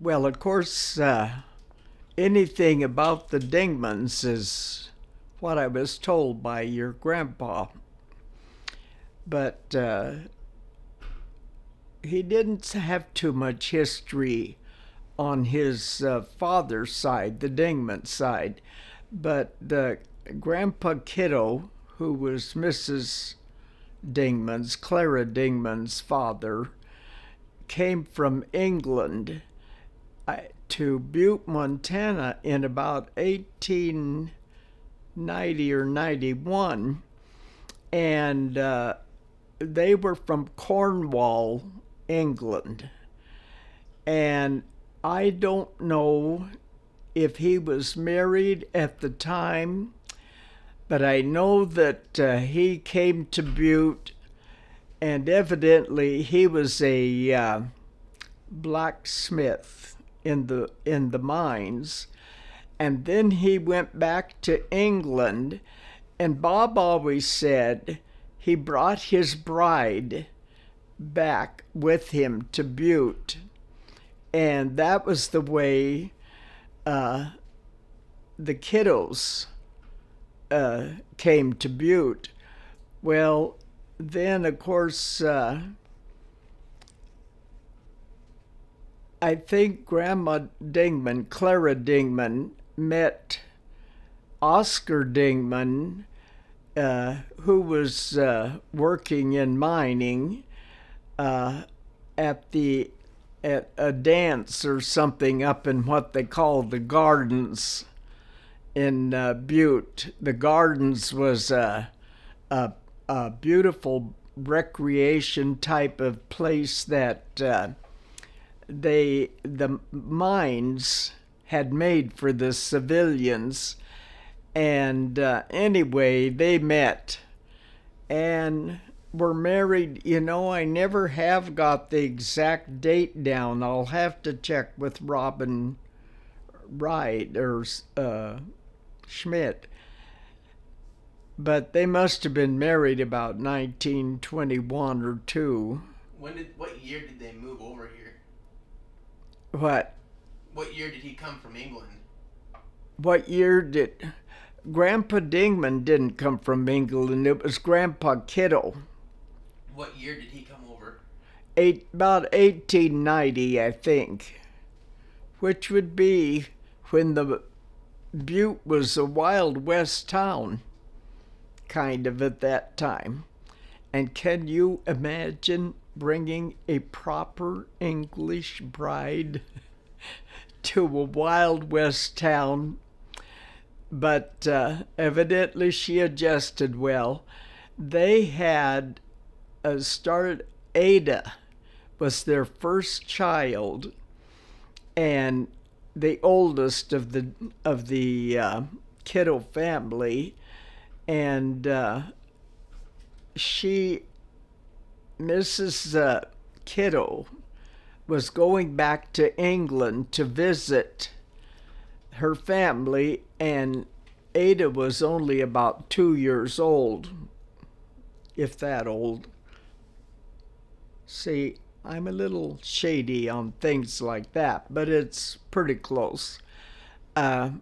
Well, of course, anything about the Dingmans is what I was told by your grandpa. But he didn't have too much history on his father's side, the Dingman side. But Grandpa Kiddo, who was Mrs. Dingman's, Clara Dingman's father, came from England to Butte, Montana in about 1890 or 91. And they were from Cornwall, England. And I don't know if he was married at the time, but I know that he came to Butte, and evidently he was a blacksmith in the mines. And then he went back to England, and Bob always said he brought his bride back with him to Butte. And that was the way the kiddos came to Butte. Well, then, of course, I think Grandma Dingman, Clara Dingman, met Oscar Dingman, who was working in mining at a dance or something up in what they call the Gardens in Butte. The Gardens was a beautiful recreation type of place that the mines had made for the civilians. And anyway, they met and were married. I never have got the exact date down. I'll have to check with Robin Wright or Schmidt. But they must have been married about 1921 or 2. What year did they move over here? What? What year did he come from England? What year did... Grandpa Dingman didn't come from England. It was Grandpa Kiddo. What year did he come over? About 1890, I think. Which would be when the Butte was a Wild West town, kind of, at that time. And can you imagine bringing a proper English bride to a Wild West town? But evidently she adjusted well. They had started, Ada was their first child, and the oldest of the Kiddo family. And Mrs. Kiddo, was going back to England to visit her family, and Ada was only about 2 years old, if that old. See, I'm a little shady on things like that, but it's pretty close. And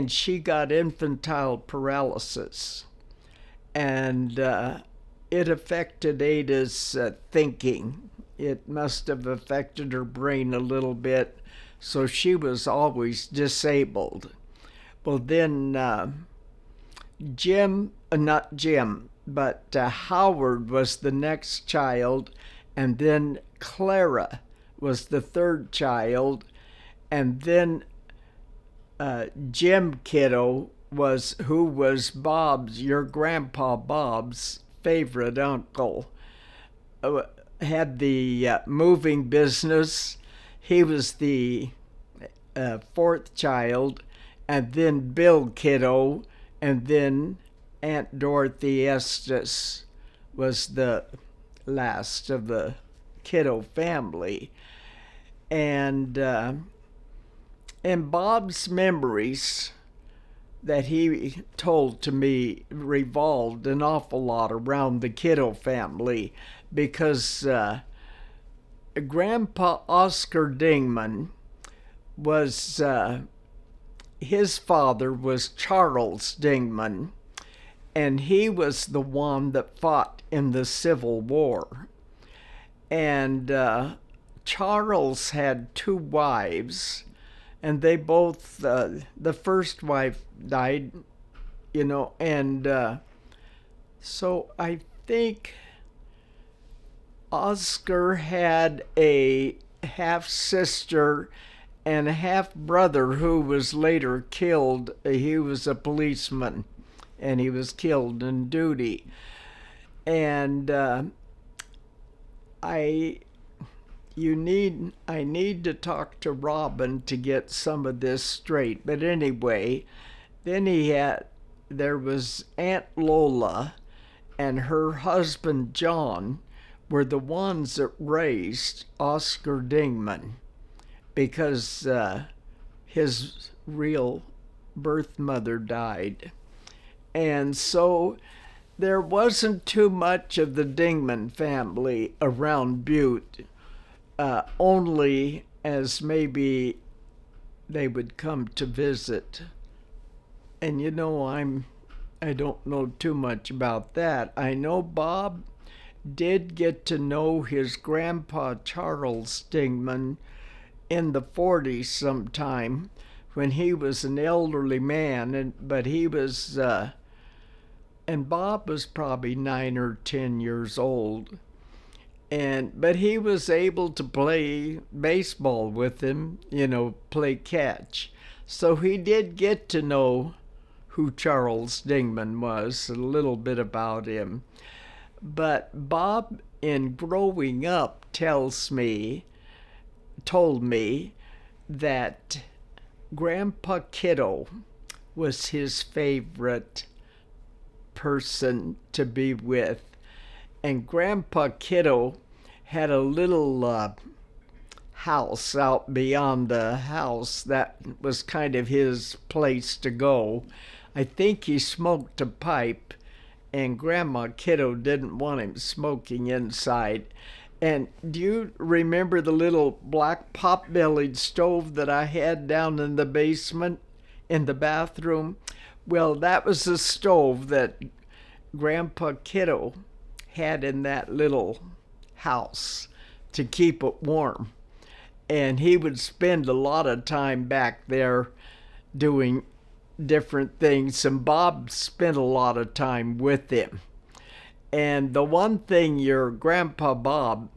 she got infantile paralysis, and it affected Ada's thinking. It must have affected her brain a little bit, so she was always disabled. Well, then not Jim, but Howard was the next child, and then Clara was the third child, and then Jim Kiddo who was your grandpa Bob's favorite uncle, had the moving business. He was the fourth child, and then Bill Kiddo, and then Aunt Dorothy Estes was the last of the Kiddo family. And Bob's memories that he told to me revolved an awful lot around the Kiddo family, because Grandpa Oscar Dingman was, his father was Charles Dingman, and he was the one that fought in the Civil War. And Charles had two wives, and they both, the first wife died, and so I think Oscar had a half sister and a half brother who was later killed. He was a policeman and he was killed in duty. And I need to talk to Robin to get some of this straight. But anyway, then there was Aunt Lola and her husband John were the ones that raised Oscar Dingman, because his real birth mother died. And so there wasn't too much of the Dingman family around Butte, only as maybe they would come to visit. And I don't know too much about that. I know Bob did get to know his grandpa Charles Dingman in the 40s sometime, when he was an elderly man, but he was and Bob was probably 9 or 10 years old, but he was able to play baseball with him, play catch. So he did get to know who Charles Dingman was, a little bit about him. But Bob, in growing up, told me that Grandpa Kiddo was his favorite person to be with. And Grandpa Kiddo had a little house out beyond the house that was kind of his place to go. I think he smoked a pipe, and Grandma Kiddo didn't want him smoking inside. And do you remember the little black pot-bellied stove that I had down in the basement in the bathroom? Well, that was the stove that Grandpa Kiddo had in that little house to keep it warm. And he would spend a lot of time back there doing different things, and Bob spent a lot of time with him. And the one thing your Grandpa Bob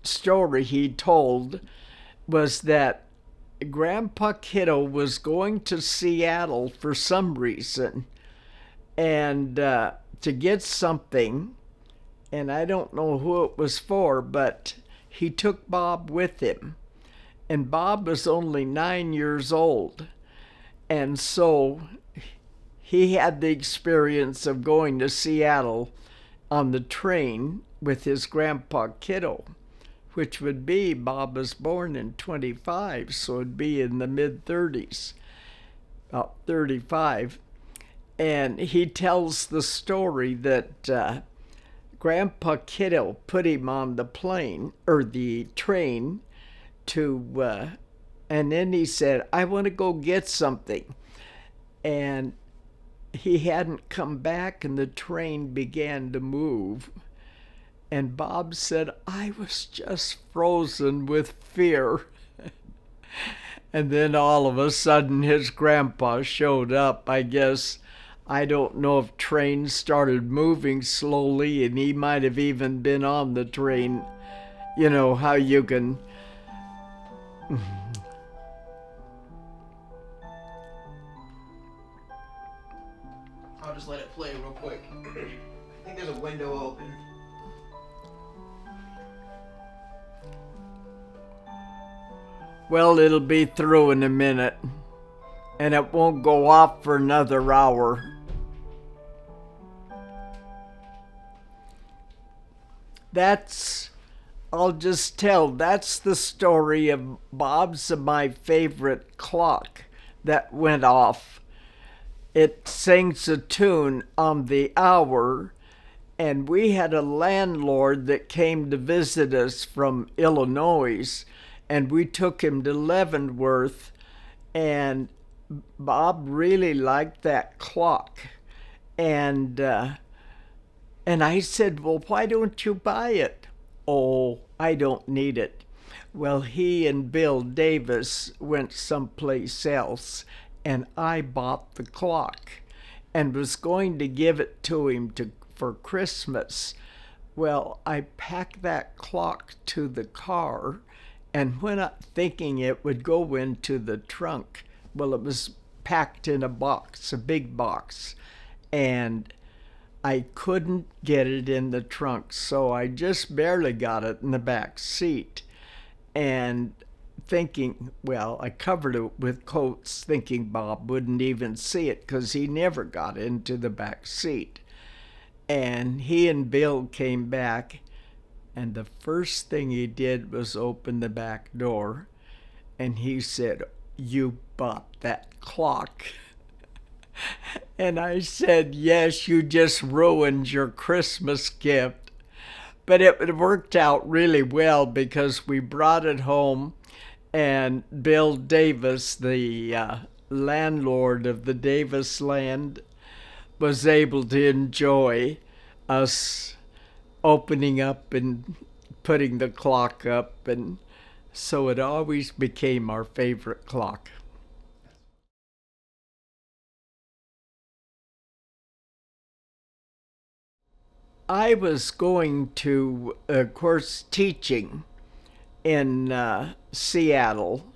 story he told was that Grandpa Kiddo was going to Seattle for some reason, and to get something, and I don't know who it was for, but he took Bob with him. And Bob was only 9 years old. And so he had the experience of going to Seattle on the train with his Grandpa Kiddo, which would be, Bob was born in 25, so it'd be in the mid-30s, about 35. And he tells the story that Grandpa Kiddo put him on the plane, or the train, and then he said, I want to go get something. And he hadn't come back, and the train began to move. And Bob said, I was just frozen with fear. And then all of a sudden his grandpa showed up. I guess, I don't know if trains started moving slowly, and he might have even been on the train. You know how you can... I'll just let it play real quick. I think there's a window open. Well, it'll be through in a minute, and it won't go off for another hour. I'll just tell, that's the story of Bob's My Favorite Clock that went off. It sings a tune on the hour, And we had a landlord that came to visit us from Illinois, and we took him to Leavenworth, and Bob really liked that clock. And and I said, well, why don't you buy it? Oh, I don't need it. Well, he and Bill Davis went someplace else, and I bought the clock and was going to give it to him for Christmas. Well, I packed that clock to the car and went up thinking it would go into the trunk. Well, it was packed in a box, a big box, and I couldn't get it in the trunk, so I just barely got it in the back seat. And thinking, well, I covered it with coats, thinking Bob wouldn't even see it because he never got into the back seat. And he and Bill came back, and the first thing he did was open the back door, and he said, "You bought that clock." And I said, "Yes, you just ruined your Christmas gift." But it worked out really well because we brought it home, and Bill Davis, the landlord of the Davis land, was able to enjoy us opening up and putting the clock up, and so it always became our favorite clock. I was going to, of course, teaching in Seattle.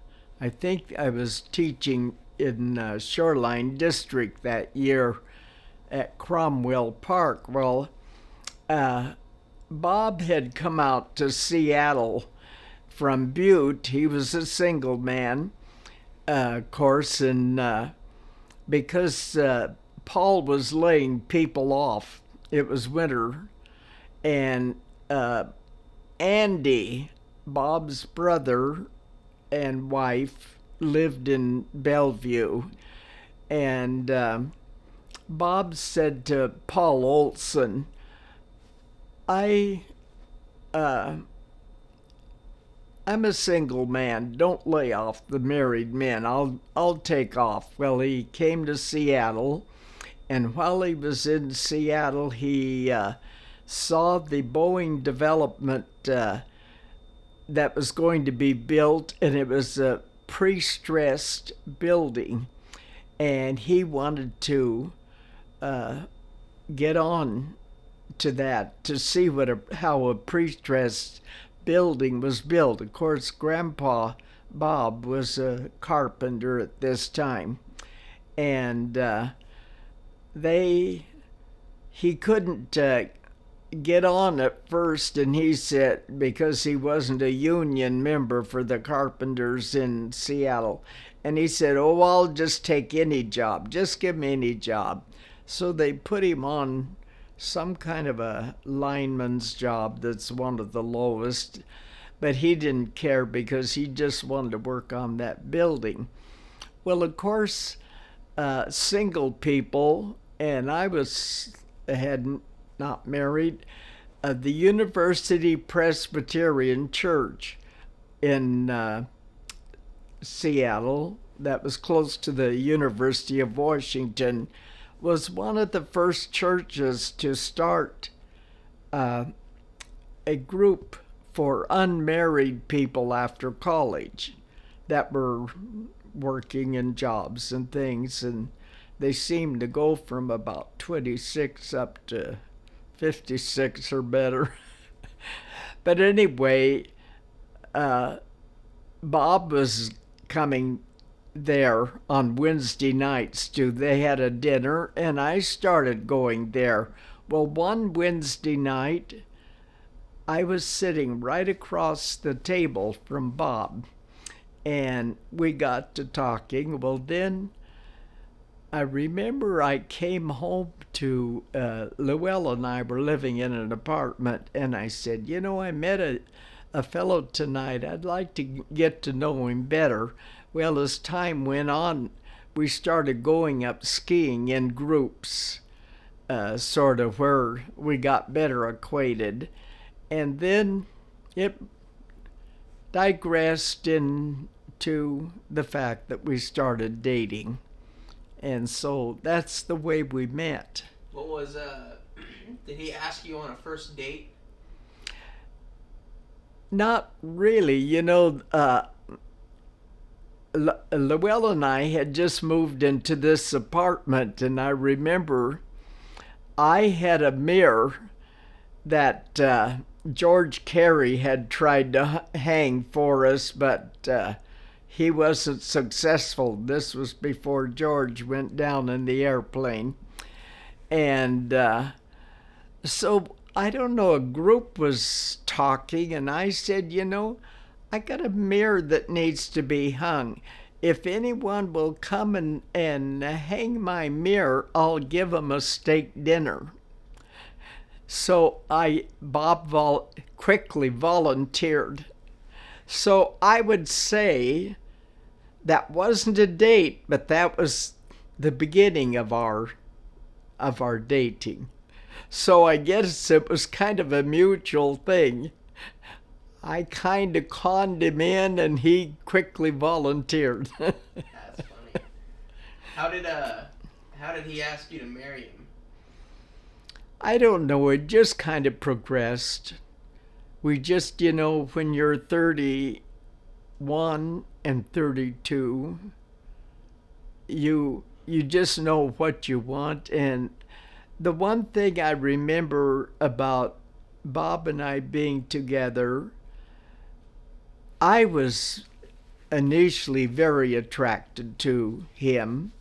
I think I was teaching in Shoreline District that year at Cromwell Park. Well, Bob had come out to Seattle from Butte. He was a single man, of course, and because Paul was laying people off, it was winter, and Andy, Bob's brother and wife, lived in Bellevue, and Bob said to Paul Olson, I'm a single man. Don't lay off the married men. I'll take off." Well, he came to Seattle, and while he was in Seattle, he saw the Boeing development that was going to be built, and it was a pre-stressed building, and he wanted to get on to that to see how a pre-stressed building was built. Of course, Grandpa Bob was a carpenter at this time, and he couldn't get on at first, and he said, because he wasn't a union member for the carpenters in Seattle, and he said, "Oh, I'll just take any job, just give me any job." So they put him on some kind of a lineman's job that's one of the lowest, but he didn't care because he just wanted to work on that building. Well, of course, single people, and I had not married, the University Presbyterian Church in Seattle, that was close to the University of Washington, was one of the first churches to start a group for unmarried people after college that were working in jobs and things, and they seemed to go from about 26 up to 56 or better. But anyway, Bob was coming there on Wednesday nights they had a dinner, and I started going there. Well, one Wednesday night, I was sitting right across the table from Bob, and we got to talking. Well, then I remember I came home to Llewellyn and I were living in an apartment, and I said, I met a fellow tonight. I'd like to get to know him better. Well, as time went on, we started going up skiing in groups sort of where we got better acquainted. And then it digressed into the fact that we started dating. And so that's the way we met. What was, did he ask you on a first date? Not really. Llewell and I had just moved into this apartment, and I remember I had a mirror that George Carey had tried to hang for us, but he wasn't successful. This was before George went down in the airplane. And so I don't know, a group was talking, and I said, I got a mirror that needs to be hung. If anyone will come and hang my mirror, I'll give them a steak dinner. So Bob quickly volunteered. So I would say that wasn't a date, but that was the beginning of our dating. So I guess it was kind of a mutual thing. I kind of conned him in, and he quickly volunteered. That's funny. How did he ask you to marry him? I don't know. It just kind of progressed. We just, when you're 31 and 32, you just know what you want. And the one thing I remember about Bob and I being together, I was initially very attracted to him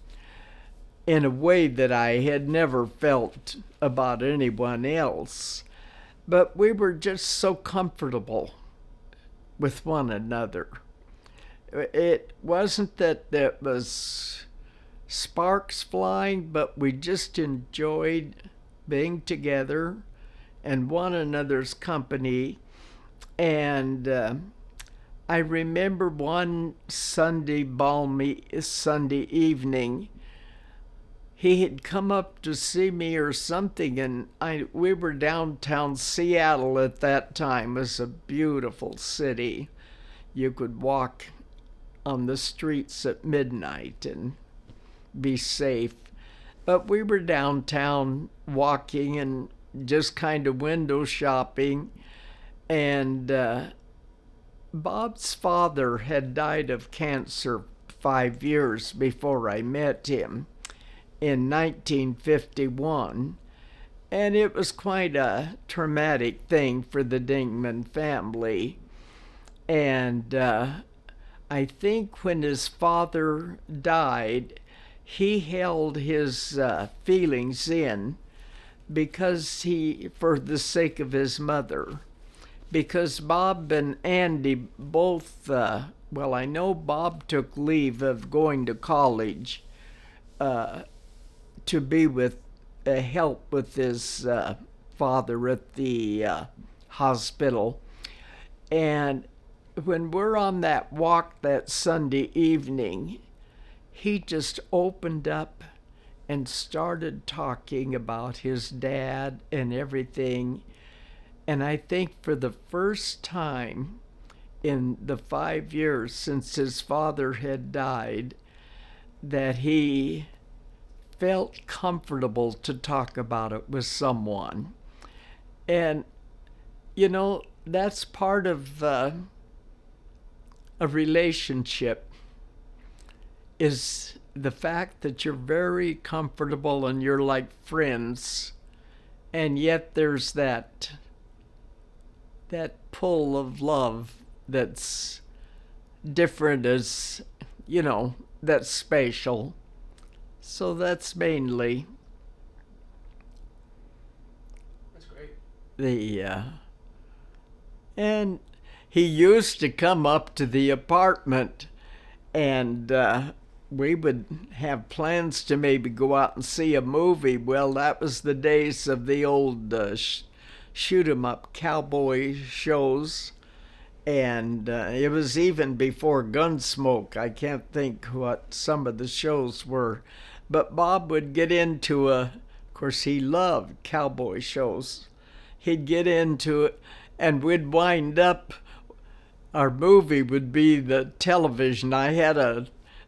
in a way that I had never felt about anyone else. But we were just so comfortable with one another. It wasn't that there was sparks flying, but we just enjoyed being together and one another's company. And I remember one balmy Sunday evening, he had come up to see me or something, and we were downtown Seattle at that time. It was a beautiful city. You could walk on the streets at midnight and be safe. But we were downtown walking and just kind of window shopping, and Bob's father had died of cancer 5 years before I met him in 1951, and it was quite a traumatic thing for the Dingman family. And I think when his father died, he held his feelings in for the sake of his mother. Because Bob and Andy both, I know Bob took leave of going to college to be with help with his father at the hospital. And when we're on that walk that Sunday evening, he just opened up and started talking about his dad and everything. And I think for the first time in the 5 years since his father had died, that he felt comfortable to talk about it with someone. And, that's part of a relationship, is the fact that you're very comfortable and you're like friends, and yet there's that pull of love that's different, as that's spatial. So that's mainly That's great. And he used to come up to the apartment, and we would have plans to maybe go out and see a movie. Well, that was the days of the old shoot 'em up cowboy shows, and it was even before Gunsmoke. I can't think what some of the shows were, but Bob would get into a Of course, he loved cowboy shows. He'd get into it, and we'd wind up, our movie would be the television. I had a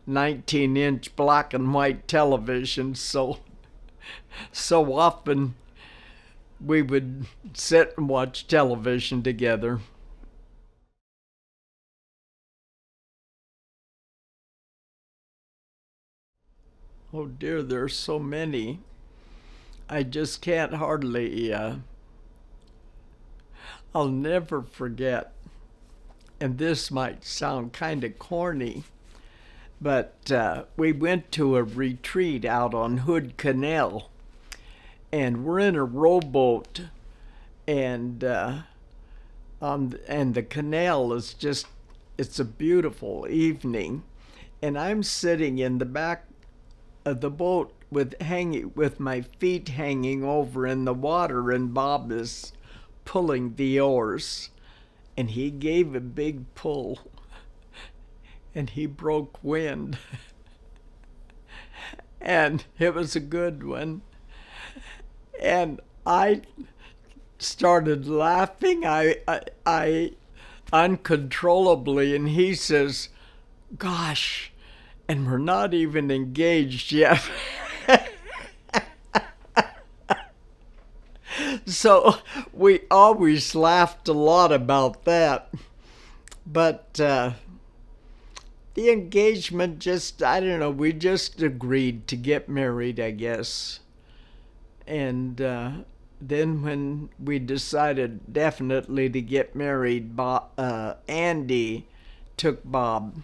19-inch black and white television, so often we would sit and watch television together. Oh dear, there's so many. I just can't hardly, I'll never forget, and this might sound kind of corny, but we went to a retreat out on Hood Canal, and we're in a rowboat, and and the canal is just, it's a beautiful evening, and I'm sitting in the back of the boat with my feet hanging over in the water, and Bob is pulling the oars, and he gave a big pull, and he broke wind. And it was a good one. And I started laughing, I uncontrollably, and he says, "Gosh, and we're not even engaged yet." So we always laughed a lot about that. But the engagement just, I don't know, we just agreed to get married, I guess. And then when we decided definitely to get married, Andy took Bob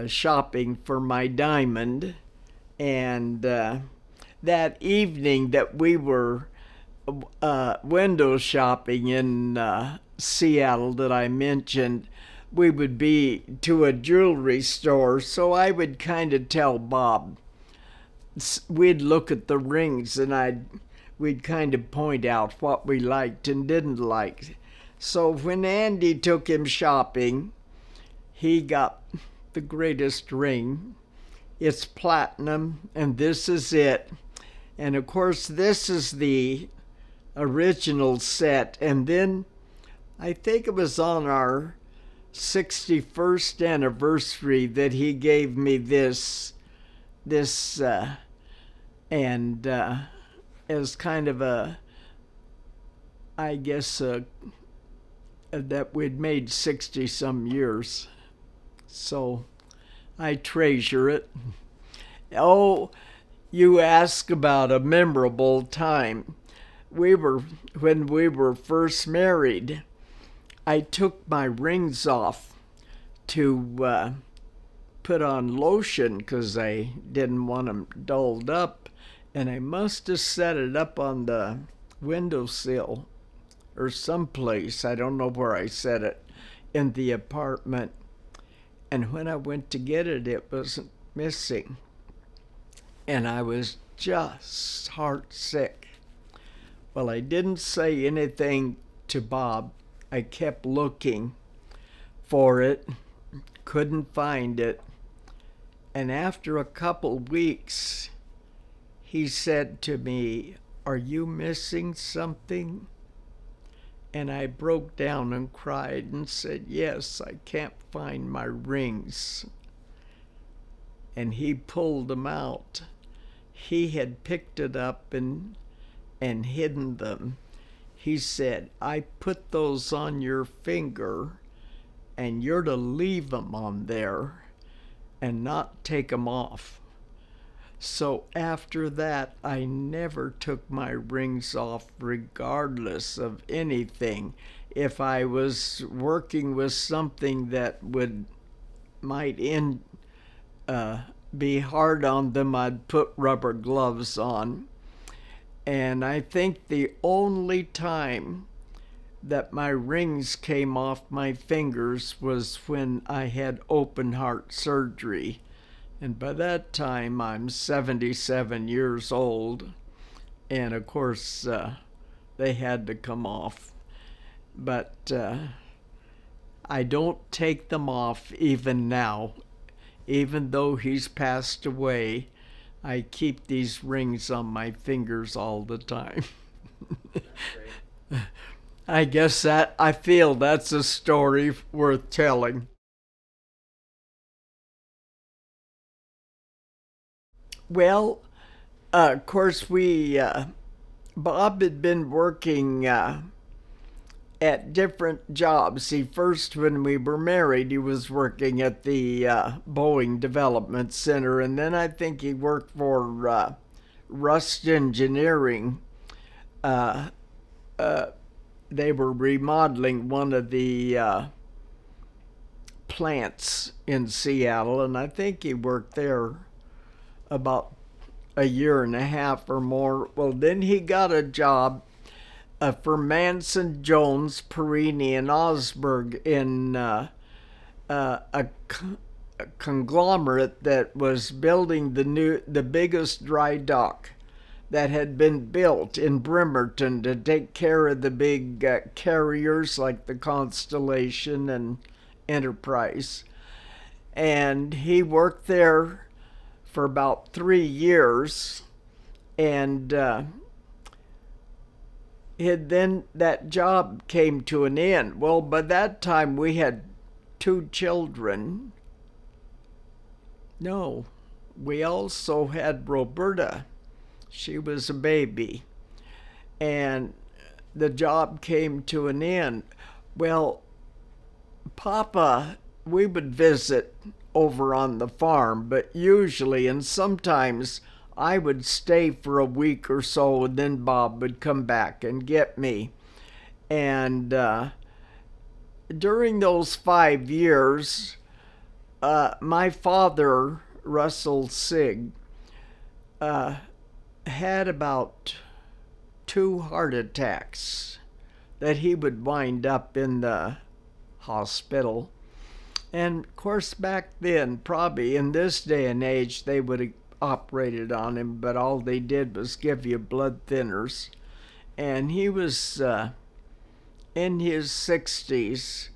shopping for my diamond. And that evening that we were window shopping in Seattle that I mentioned, we would be to a jewelry store, so I would kind of tell Bob. We'd look at the rings, and we'd kind of point out what we liked and didn't like. So when Andy took him shopping, he got the greatest ring. It's platinum, and this is it. And of course, this is the original set. And then I think it was on our 61st anniversary that he gave me this and as kind of a, I guess, that we'd made 60 some years. So I treasure it. Oh, you ask about a memorable time. When we were first married, I took my rings off to put on lotion because I didn't want them dulled up, and I must have set it up on the windowsill or someplace. I don't know where I set it in the apartment. And when I went to get it, it wasn't missing. And I was just heart sick. Well, I didn't say anything to Bob. I kept looking for it, couldn't find it. And after a couple weeks, he said to me, "Are you missing something?" And I broke down and cried and said, "Yes, I can't find my rings." And he pulled them out. He had picked it up and hidden them. He said, "I put those on your finger, and you're to leave them on there and not take them off." So after that, I never took my rings off, regardless of anything. If I was working with something that might be hard on them, I'd put rubber gloves on. And I think the only time that my rings came off my fingers was when I had open heart surgery. And by that time, I'm 77 years old. And of course, they had to come off. But I don't take them off even now. Even though he's passed away, I keep these rings on my fingers all the time. I guess I feel that's a story worth telling. Well, of course, Bob had been working at different jobs. When we were married, he was working at the Boeing Development Center, and then I think he worked for Rust Engineering. Uh, uh, they were remodeling one of the plants in Seattle, and I think he worked there about a year and a half or more. Well, then he got a job for Manson, Jones, Perini, and Osberg in a conglomerate that was building the biggest dry dock that had been built in Bremerton to take care of the big carriers like the Constellation and Enterprise. And he worked there for about 3 years, and then that job came to an end. Well, by that time we had 2 children. No, we also had Roberta. She was a baby. And the job came to an end. Well, Papa, we would visit over on the farm, but usually and sometimes I would stay for a week or so, and then Bob would come back and get me. And during those 5 years, my father, Russell Sigg, had about 2 heart attacks that he would wind up in the hospital. And of course, back then, probably in this day and age, they would have operated on him, but all they did was give you blood thinners. And he was in his 60s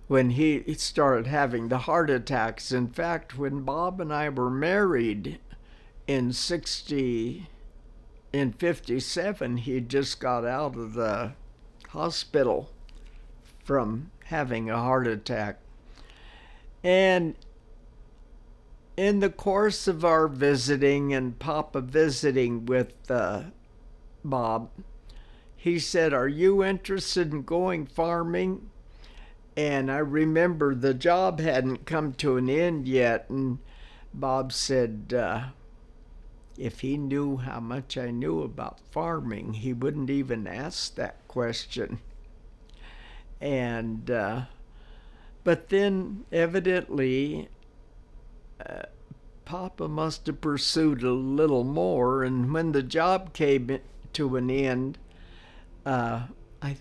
when he started having the heart attacks. In fact, when Bob and I were married in 57, he just got out of the hospital from having a heart attack. And in the course of our visiting and Papa visiting with Bob, he said, "Are you interested in going farming?" And I remember the job hadn't come to an end yet, and Bob said, if he knew how much I knew about farming, he wouldn't even ask that question. And but then evidently Papa must have pursued a little more, and when the job came to an end, I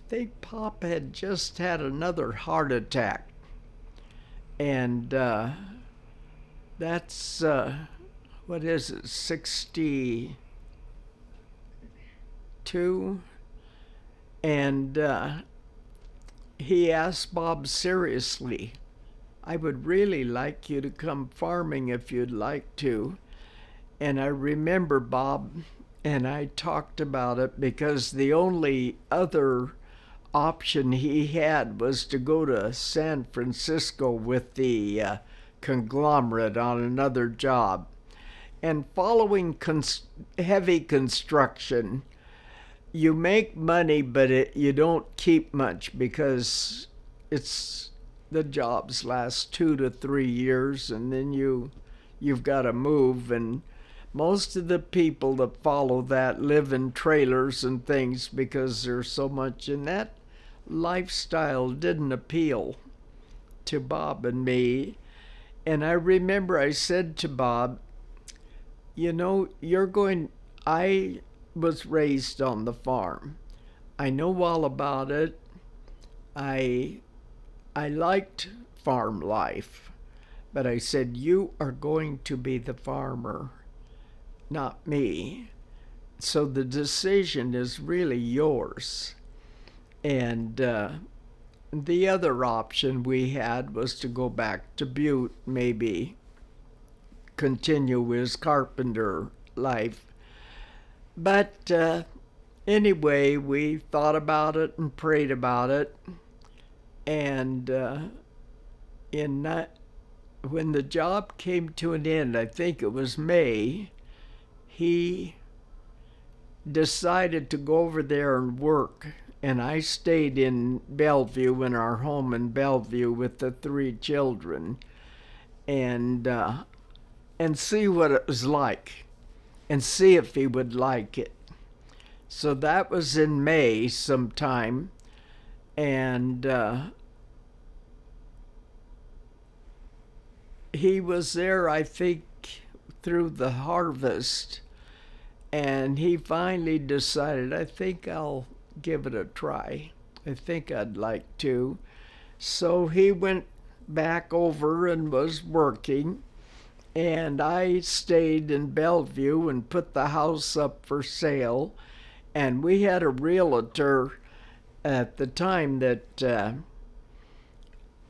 think Papa had just had another heart attack. And that's what is it, 62? And he asked Bob seriously, "I would really like you to come farming if you'd like to." And I remember Bob and I talked about it, because the only other option he had was to go to San Francisco with the conglomerate on another job. And following heavy construction, you make money, but you don't keep much, because the jobs last 2 to 3 years, and then you've got to move. And most of the people that follow that live in trailers and things because there's so much, and that lifestyle didn't appeal to Bob and me. And I remember I said to Bob, I was raised on the farm. I know all about it. I liked farm life. But I said, you are going to be the farmer, not me. So the decision is really yours. And the other option we had was to go back to Butte, maybe continue his carpenter life. But anyway, we thought about it and prayed about it. And when the job came to an end, I think it was May, he decided to go over there and work. And I stayed in Bellevue, in our home in Bellevue, with the 3 children, and see what it was like, and see if he would like it. So that was in May sometime, and he was there, I think, through the harvest, and he finally decided, I think I'll give it a try. I think I'd like to. So he went back over and was working, and I stayed in Bellevue and put the house up for sale. And we had a realtor at the time that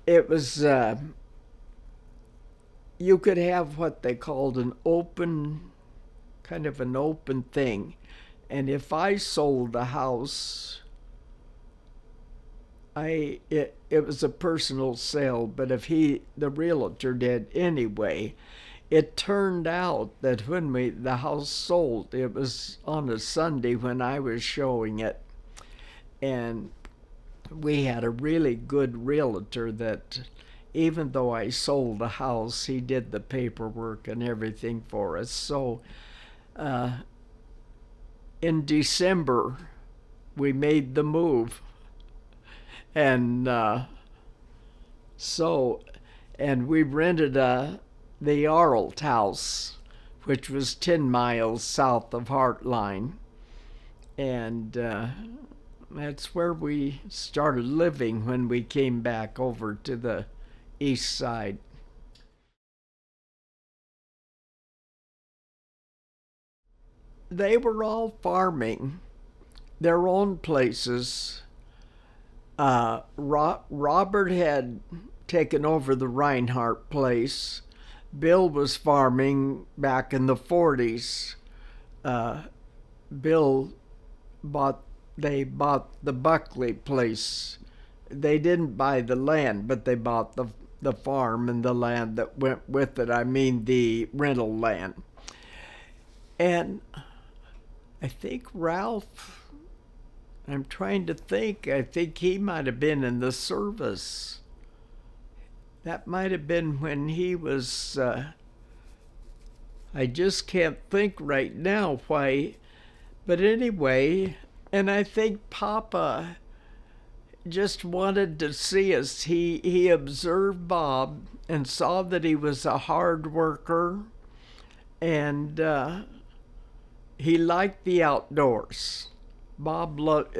it was, you could have what they called an open, kind of an open thing. And if I sold the house, it was a personal sale, but if the realtor did anyway, it turned out that when the house sold, it was on a Sunday when I was showing it, and we had a really good realtor that even though I sold the house, he did the paperwork and everything for us. So in December, we made the move. And we rented the Arlt house, which was 10 miles south of Heartline. And that's where we started living when we came back over to the east side. They were all farming their own places. Robert had taken over the Reinhardt place. Bill was farming back in the 40s. They bought the Buckley place. They didn't buy the land, but they bought the farm and the land that went with it. I mean, the rental land. And I think Ralph, I'm trying to think, I think he might have been in the service. That might have been when he was, I just can't think right now why. But anyway, and I think Papa just wanted to see us. He observed Bob and saw that he was a hard worker, and he liked the outdoors. Bob loved,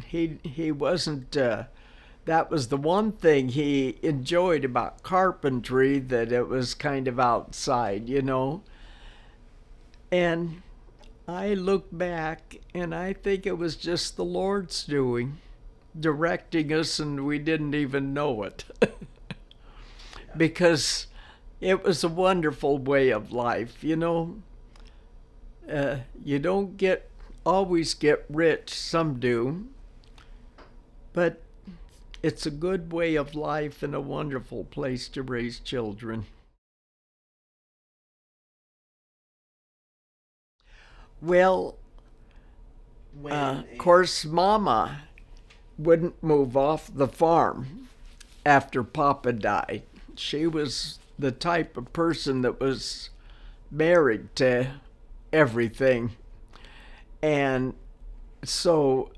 he wasn't, that was the one thing he enjoyed about carpentry, that it was kind of outside, you know. And I look back and I think it was just the Lord's doing, directing us, and we didn't even know it. Because it was a wonderful way of life, you know. You don't always get rich, some do, but it's a good way of life and a wonderful place to raise children. Well, of course, Mama wouldn't move off the farm after Papa died. She was the type of person that was married to everything. And so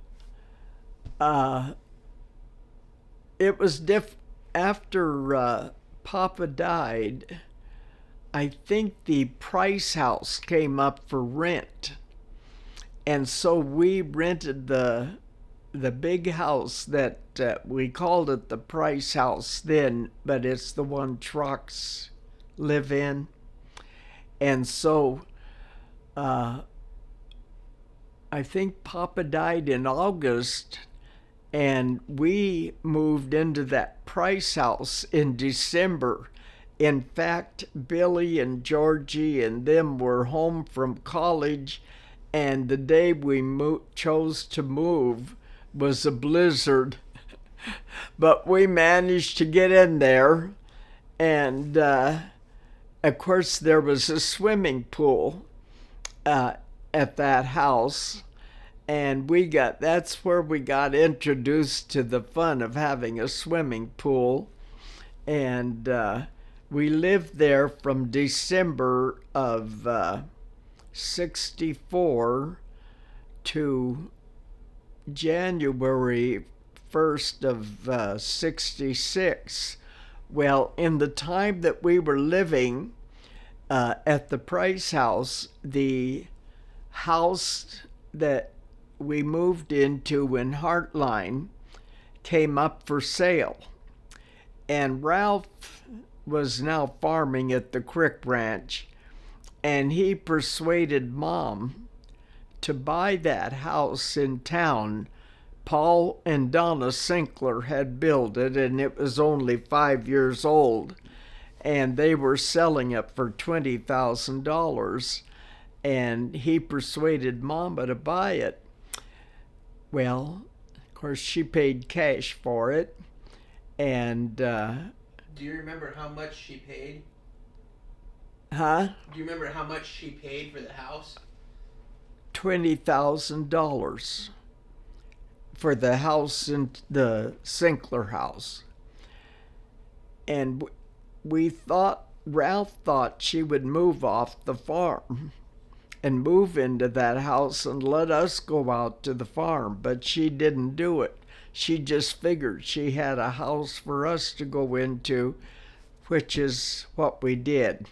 it was after Papa died, I think the Price House came up for rent. And so we rented the big house that we called it the Price House then, but it's the one trucks live in. And so I think Papa died in August, and we moved into that Price House in December. In fact, Billy and Georgie and them were home from college, and the day we chose to move was a blizzard. But we managed to get in there, and of course, there was a swimming pool at that house, and that's where we got introduced to the fun of having a swimming pool. And we lived there from December of 64 to January 1st of 66. Well, in the time that we were living at the Price house, the house that we moved into in Heartline came up for sale. And Ralph was now farming at the Crick Ranch, and he persuaded Mom to buy that house in town. Paul and Donna Sinkler had built it, and it was only 5 years old, and they were selling it for $20,000, and he persuaded Mama to buy it. Well, of course, she paid cash for it, and Do you remember how much she paid? Huh? Do you remember how much she paid for the house? $20,000 for the house in the Sinkler house. And Ralph thought she would move off the farm and move into that house and let us go out to the farm, but she didn't do it. She just figured she had a house for us to go into, which is what we did.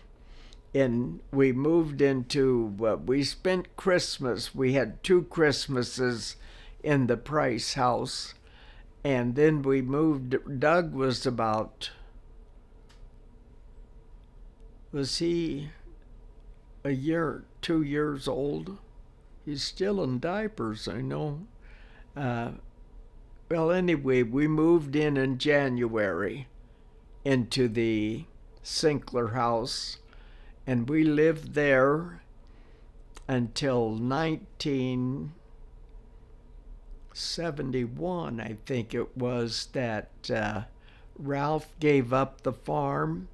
And we moved into, we spent Christmas. We had 2 Christmases in the Price house. And then we moved, Doug was he a year, 2 years old? He's still in diapers, I know. Well, anyway, we moved in January into the Sinkler house, and we lived there until 1971, I think it was, that Ralph gave up the farm,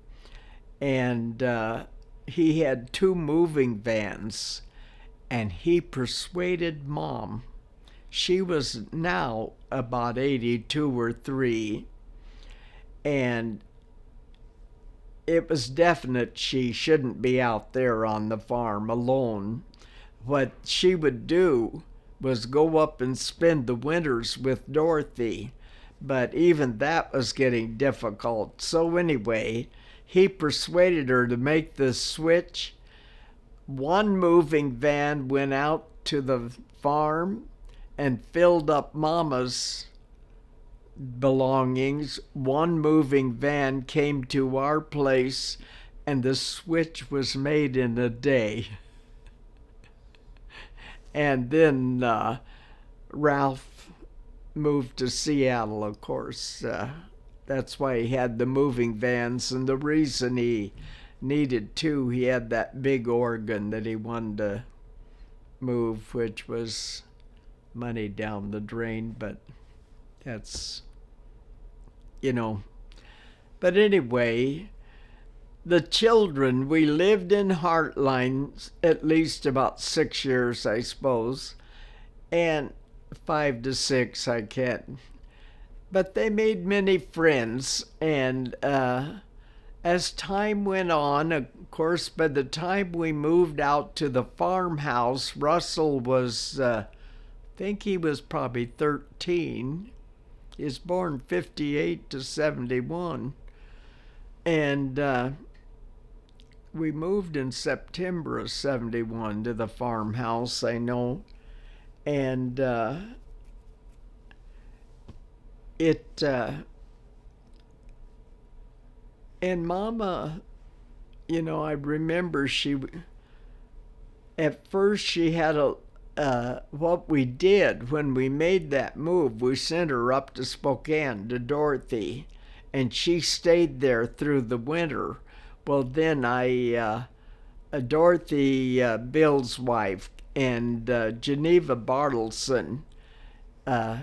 and he had 2 moving vans, and he persuaded Mom. She was now about 82 or 3, and it was definite she shouldn't be out there on the farm alone. What she would do was go up and spend the winters with Dorothy, but even that was getting difficult. So anyway, he persuaded her to make the switch. 1 moving van went out to the farm and filled up Mama's belongings. 1 moving van came to our place, and the switch was made in a day. And then Ralph moved to Seattle, of course. That's why he had the moving vans, and the reason he needed 2, he had that big organ that he wanted to move, which was money down the drain, but that's, But anyway, the children, we lived in Heartline at least about 6 years, I suppose, and 5 to 6, I can't. But they made many friends, and as time went on, of course, by the time we moved out to the farmhouse, Russell was, I think he was probably 13. He was born 58 to 71. And we moved in September of 71 to the farmhouse, I know. And and Mama, I remember at first she had what we did when we made that move, we sent her up to Spokane to Dorothy, and she stayed there through the winter. Well, then Dorothy, Bill's wife, and Geneva Bartleson uh,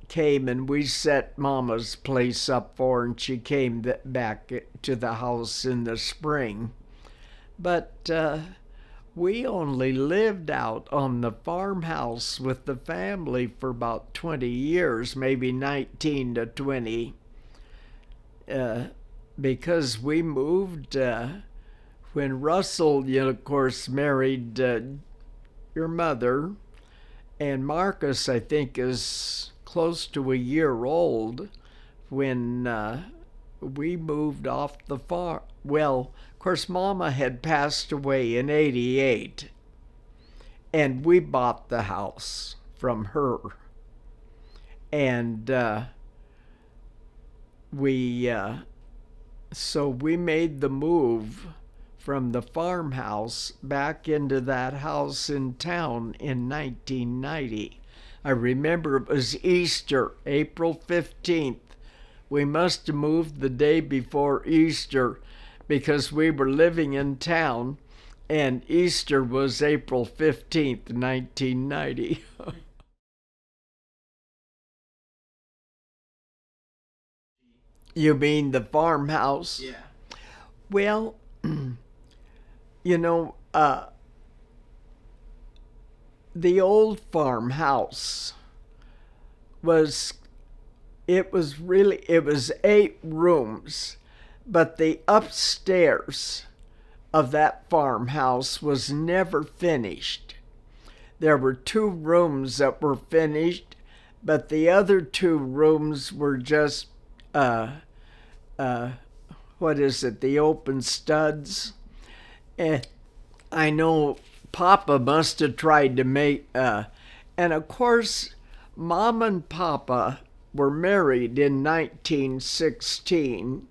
came, and we set Mama's place up for her, and she came back to the house in the spring. But we only lived out on the farmhouse with the family for about 20 years, maybe 19 to 20, because we moved when Russell, of course, married your mother, and Marcus, I think, is close to a year old when we moved off the farm. Well, of course, Mama had passed away in '88, and we bought the house from her. And so we made the move from the farmhouse back into that house in town in 1990. I remember it was Easter, April 15th. We must have moved the day before Easter because we were living in town, and Easter was April 15th, 1990. You mean the farmhouse? Yeah. Well, you know, the old farmhouse was, it was 8 rooms, but the upstairs of that farmhouse was never finished. There were 2 rooms that were finished, but the other 2 rooms were just what is it, the open studs. And I know Papa must have tried to make, and of course, Mom and Papa were married in 1916,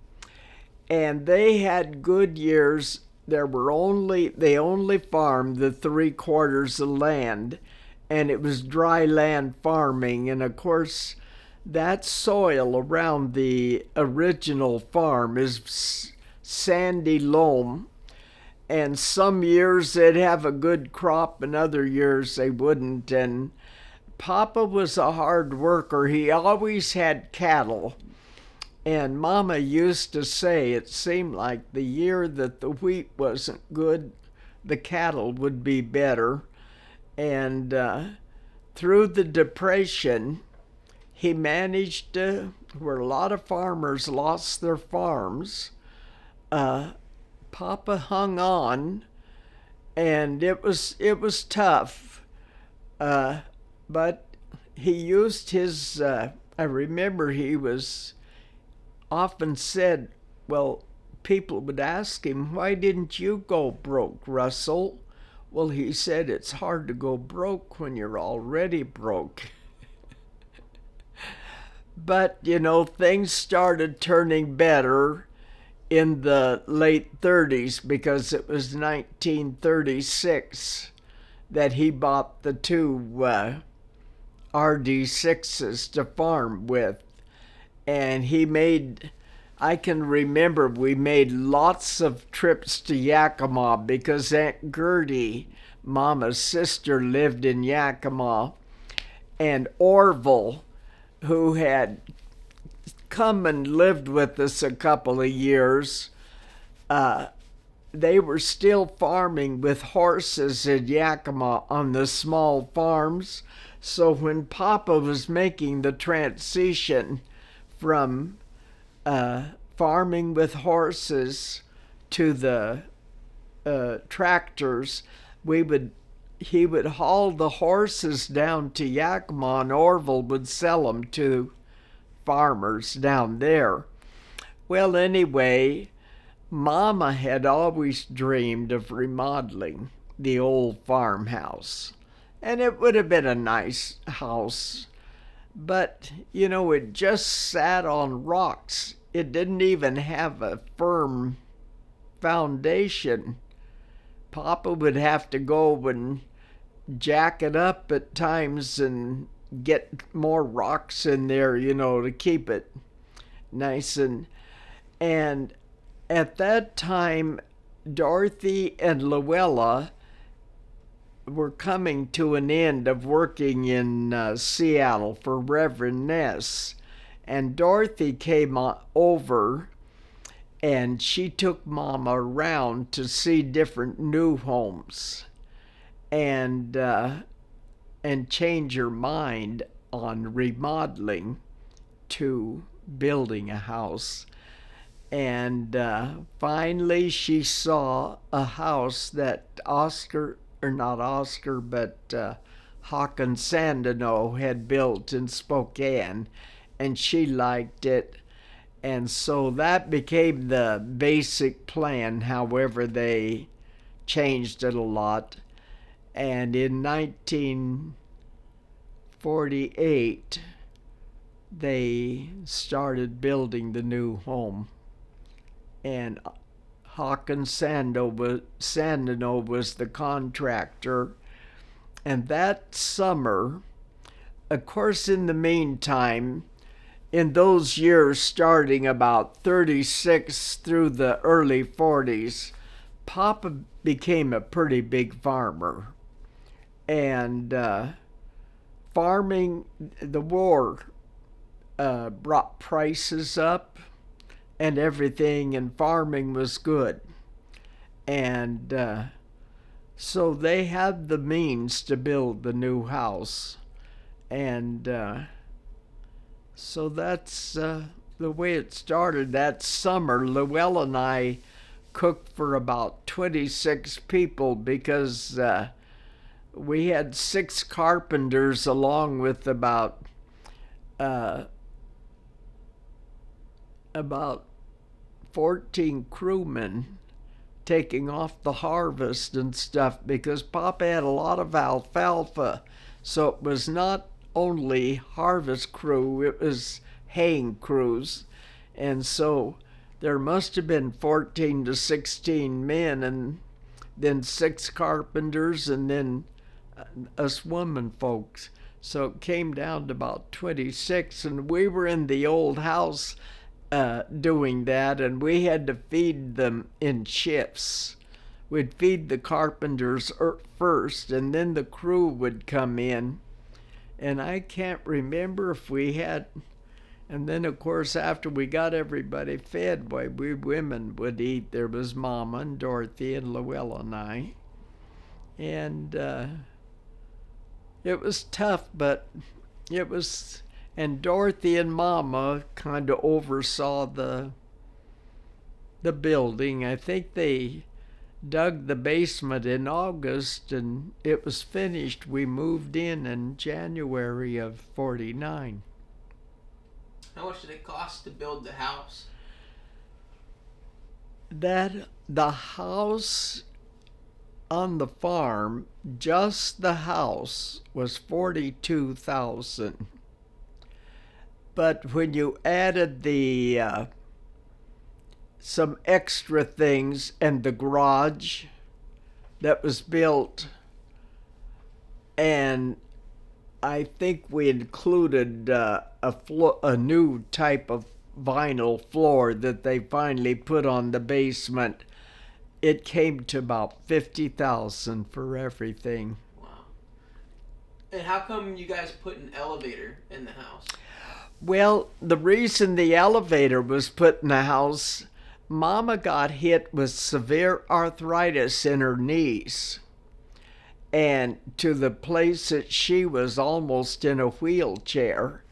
and they had good years. They only farmed the 3/4 of land, and it was dry land farming. And of course, that soil around the original farm is sandy loam, and some years they'd have a good crop and other years they wouldn't. And Papa was a hard worker. He always had cattle, and Mama used to say it seemed like the year that the wheat wasn't good, the cattle would be better. And through the Depression, he managed to, where a lot of farmers lost their farms, Papa hung on, and it was tough, but he used his. I remember he was often said, well, people would ask him, "Why didn't you go broke, Russell?" Well, he said, "It's hard to go broke when you're already broke." But, things started turning better in the late 30s because it was 1936 that he bought the 2 RD6s to farm with. And I can remember we made lots of trips to Yakima because Aunt Gertie, Mama's sister, lived in Yakima. And Orville, who had come and lived with us a couple of years, they were still farming with horses in Yakima on the small farms. So when Papa was making the transition from farming with horses to the tractors, he would haul the horses down to Yakima, and Orville would sell them to farmers down there. Well, anyway, Mama had always dreamed of remodeling the old farmhouse, and it would have been a nice house, but it just sat on rocks. It didn't even have a firm foundation. Papa would have to go and jack it up at times and get more rocks in there, to keep it nice. And at that time, Dorothy and Luella were coming to an end of working in Seattle for Reverend Ness. And Dorothy came over and she took Mama around to see different new homes and change her mind on remodeling to building a house. And finally she saw a house that Hawkins Sandino had built in Spokane, and she liked it. And so that became the basic plan. However, they changed it a lot. And in 1948, they started building the new home. And Hawkins Sandino was the contractor. And that summer, of course, in the meantime, in those years starting about 36 through the early 40s, Papa became a pretty big farmer. And farming, the war brought prices up and everything, and farming was good. And so they had the means to build the new house. And so that's the way it started. That summer, Luella and I cooked for about 26 people because we had 6 carpenters along with about 14 crewmen taking off the harvest and stuff, because Papa had a lot of alfalfa. So it was not only harvest crew, it was haying crews. And so there must have been 14 to 16 men, and then 6 carpenters, and then us women folks. So it came down to about 26, and we were in the old house doing that, and we had to feed them in shifts. We'd feed the carpenters first, and then the crew would come in. And I can't remember if we had, and then of course after we got everybody fed, why we women would eat. There was Mama and Dorothy and Luella and I. And it was tough, but it was, and Dorothy and Mama kind of oversaw the building. I think they dug the basement in August, and it was finished. We moved in January of 49. How much did it cost to build the house? The house on the farm, just the house, was $42,000. But when you added the some extra things and the garage that was built, and I think we included a new type of vinyl floor that they finally put on the basement, it came to about $50,000 for everything. Wow. And how come you guys put an elevator in the house? Well, the reason the elevator was put in the house, Mama got hit with severe arthritis in her knees, and to the place that she was almost in a wheelchair.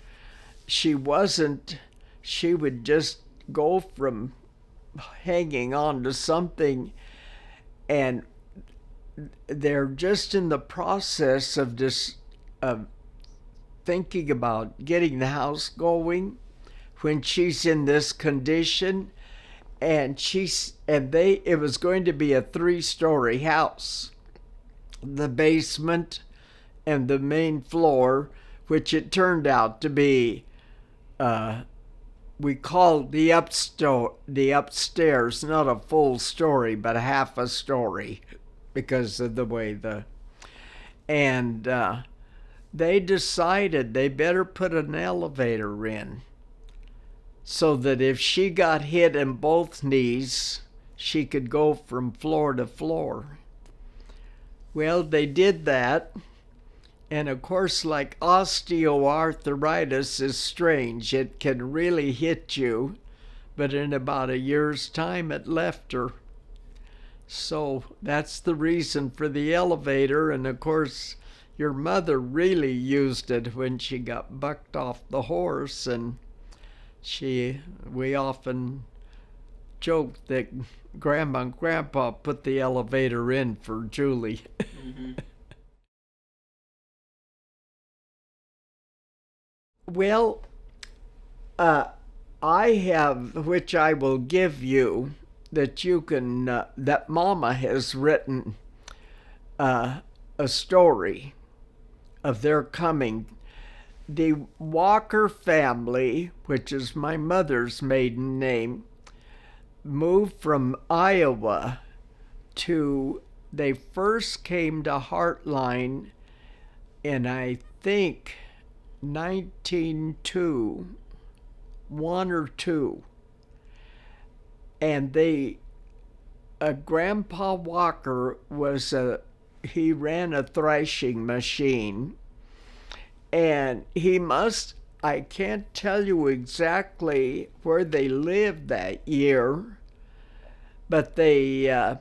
She would just go from hanging on to something, and they're just in the process of thinking about getting the house going when she's in this condition. And it was going to be a 3-story house. The basement and the main floor, which it turned out to be, we called the upstairs not a full story, but a half a story, because of the way and they decided they better put an elevator in. so that if she got hit in both knees, she could go from floor to floor. Well, they did that. And of course, like osteoarthritis is strange. It can really hit you, but in about a year's time, it left her. So that's the reason for the elevator. And of course, your mother really used it when she got bucked off the horse. And we often joked that Grandma and Grandpa put the elevator in for Julie. Mm-hmm. Well, I have, which I will give you, that you can, that Mama has written a story of their coming. The Walker family, which is my mother's maiden name, moved from Iowa they first came to Heartline in, I think, 1902, 1 or 2. And Grandpa Walker he ran a thrashing machine, and I can't tell you exactly where they lived that year, but they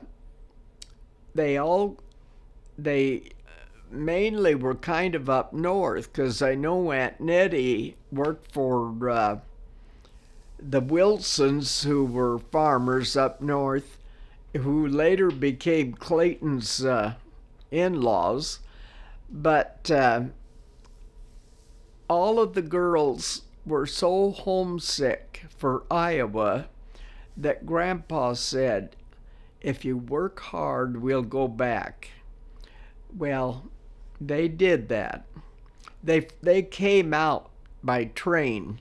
mainly were kind of up north, because I know Aunt Nettie worked for the Wilsons, who were farmers up north, who later became Clayton's in-laws. But all of the girls were so homesick for Iowa that Grandpa said, "If you work hard, we'll go back." Well, they did that. They came out by train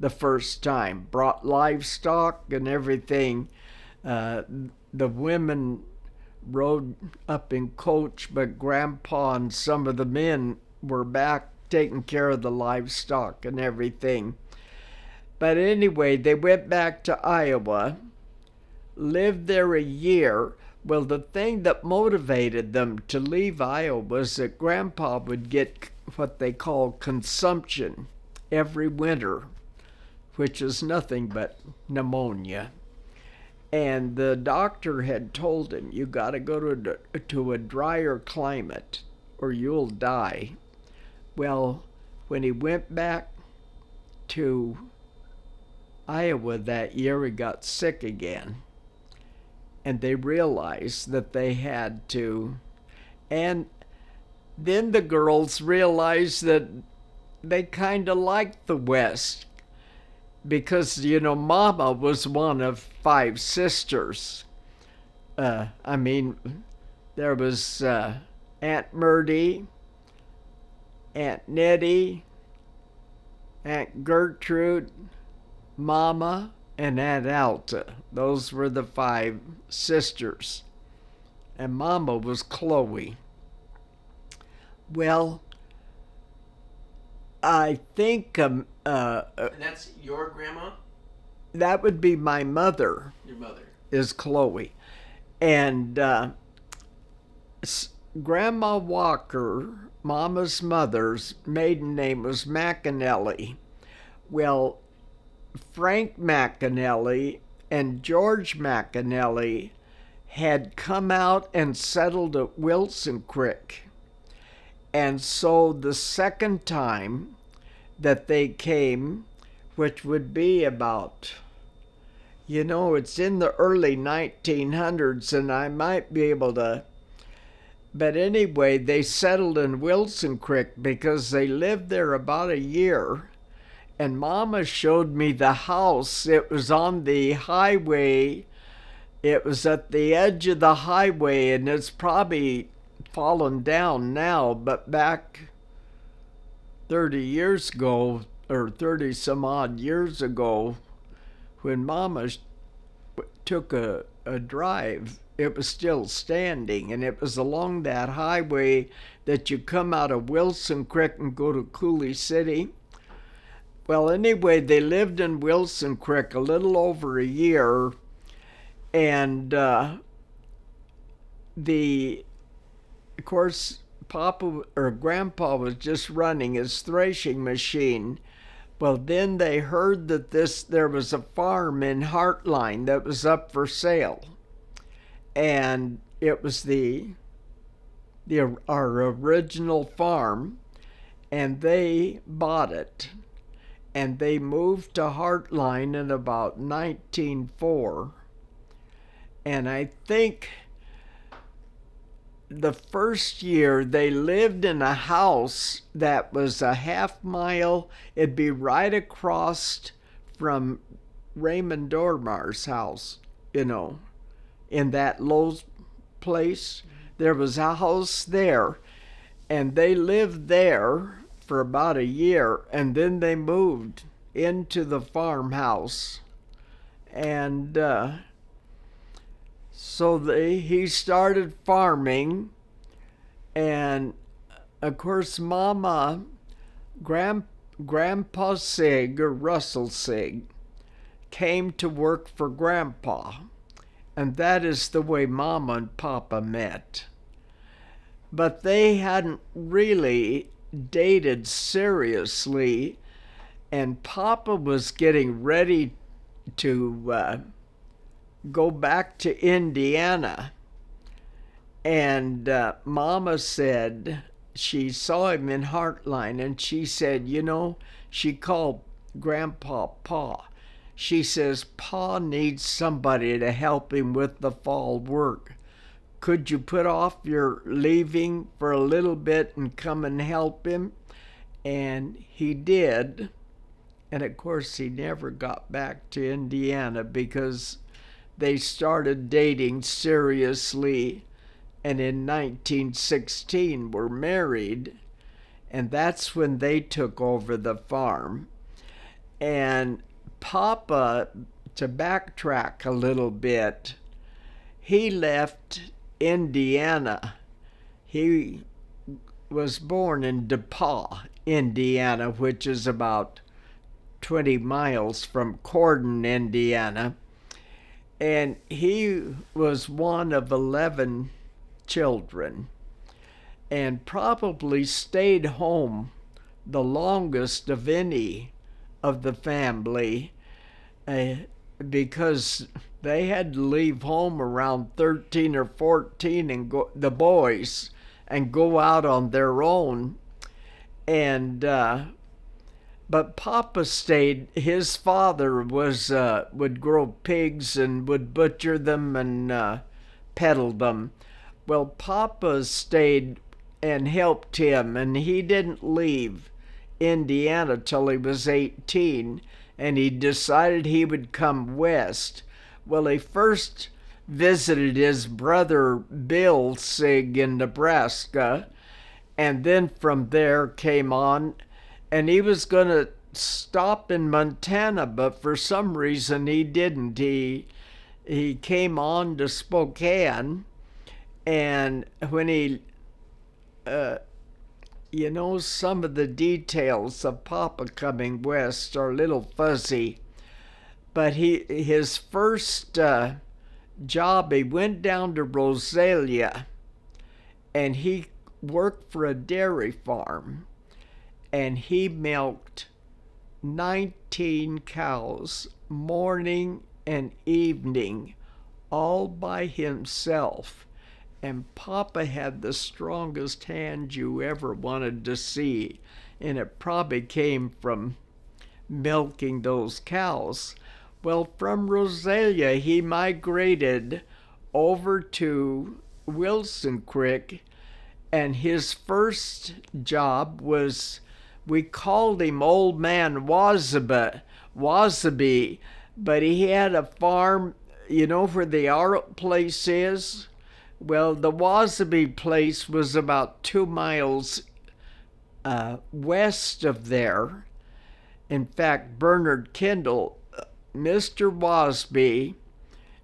the first time, brought livestock and everything. The women rode up in coach, but Grandpa and some of the men were back taking care of the livestock and everything. But anyway, they went back to Iowa, lived there a year. Well, the thing that motivated them to leave Iowa was that Grandpa would get what they call consumption every winter, which is nothing but pneumonia. And the doctor had told him, "You got to go to a drier climate or you'll die." Well, when he went back to Iowa that year, he got sick again. And they realized that they had to. And then the girls realized that they kind of liked the West, because, Mama was one of 5 sisters. There was Aunt Murdy, Aunt Nettie, Aunt Gertrude, Mama, and Aunt Alta. Those were the 5 sisters. And Mama was Chloe. Well, I think and that's your grandma? that would be my mother. Your mother. Is Chloe. And Grandma Walker, Mama's mother's maiden name was McAnally. Well, Frank McAnally and George McAnally had come out and settled at Wilson Creek. And so the second time that they came, which would be about, it's in the early 1900s, and I might be able to, but anyway, they settled in Wilson Creek because they lived there about a year. And Mama showed me the house. It was on the highway. It was at the edge of the highway, and it's probably fallen down now, but back 30 years ago, or 30 some odd years ago, when Mama took a drive, it was still standing, and it was along that highway that you come out of Wilson Creek and go to Coulee City. Well, anyway, they lived in Wilson Creek a little over a year, and of course, Papa or Grandpa was just running his threshing machine. Well, then they heard that there was a farm in Heartline that was up for sale, and it was our original farm, and they bought it, and they moved to Heartline in about 1904, and I think the first year they lived in a house that was a half mile. It'd be right across from Raymond Dormar's house, in that low place. There was a house there, and they lived there for about a year, and then they moved into the farmhouse. And so he started farming, and of course Grandpa Sig, or Russell Sig, came to work for Grandpa, and that is the way Mama and Papa met. But they hadn't really dated seriously, and Papa was getting ready to go back to Indiana. And Mama said she saw him in Heartline, and she said, she called Grandpa Pa. She says, Pa needs somebody to help him with the fall work. Could you put off your leaving for a little bit and come and help him? And he did. And of course, he never got back to Indiana because they started dating seriously, and in 1916 were married, and that's when they took over the farm. And Papa, to backtrack a little bit, he left Indiana. He was born in DePaul, Indiana, which is about 20 miles from Corden, Indiana. And he was one of 11 children, and probably stayed home the longest of any of the family, because they had to leave home around 13 or 14 and go, the boys, and go out on their own. And but Papa stayed. His father would grow pigs and would butcher them and peddle them. Well, Papa stayed and helped him, and he didn't leave Indiana till he was 18, and he decided he would come west. Well, he first visited his brother Bill Sig in Nebraska, and then from there came on, and he was going to stop in Montana, but for some reason he didn't. He came on to Spokane, and when he, some of the details of Papa coming west are a little fuzzy, but his first job, he went down to Rosalia, and he worked for a dairy farm, and he milked 19 cows morning and evening, all by himself. And Papa had the strongest hand you ever wanted to see, and it probably came from milking those cows. Well, from Rosalia, he migrated over to Wilson Creek, and his first job was, we called him Old Man Wasaby, but he had a farm, where the art place is? Well, the Wasaby place was about 2 miles west of there. In fact, Bernard Kendall, Mr. Wasby,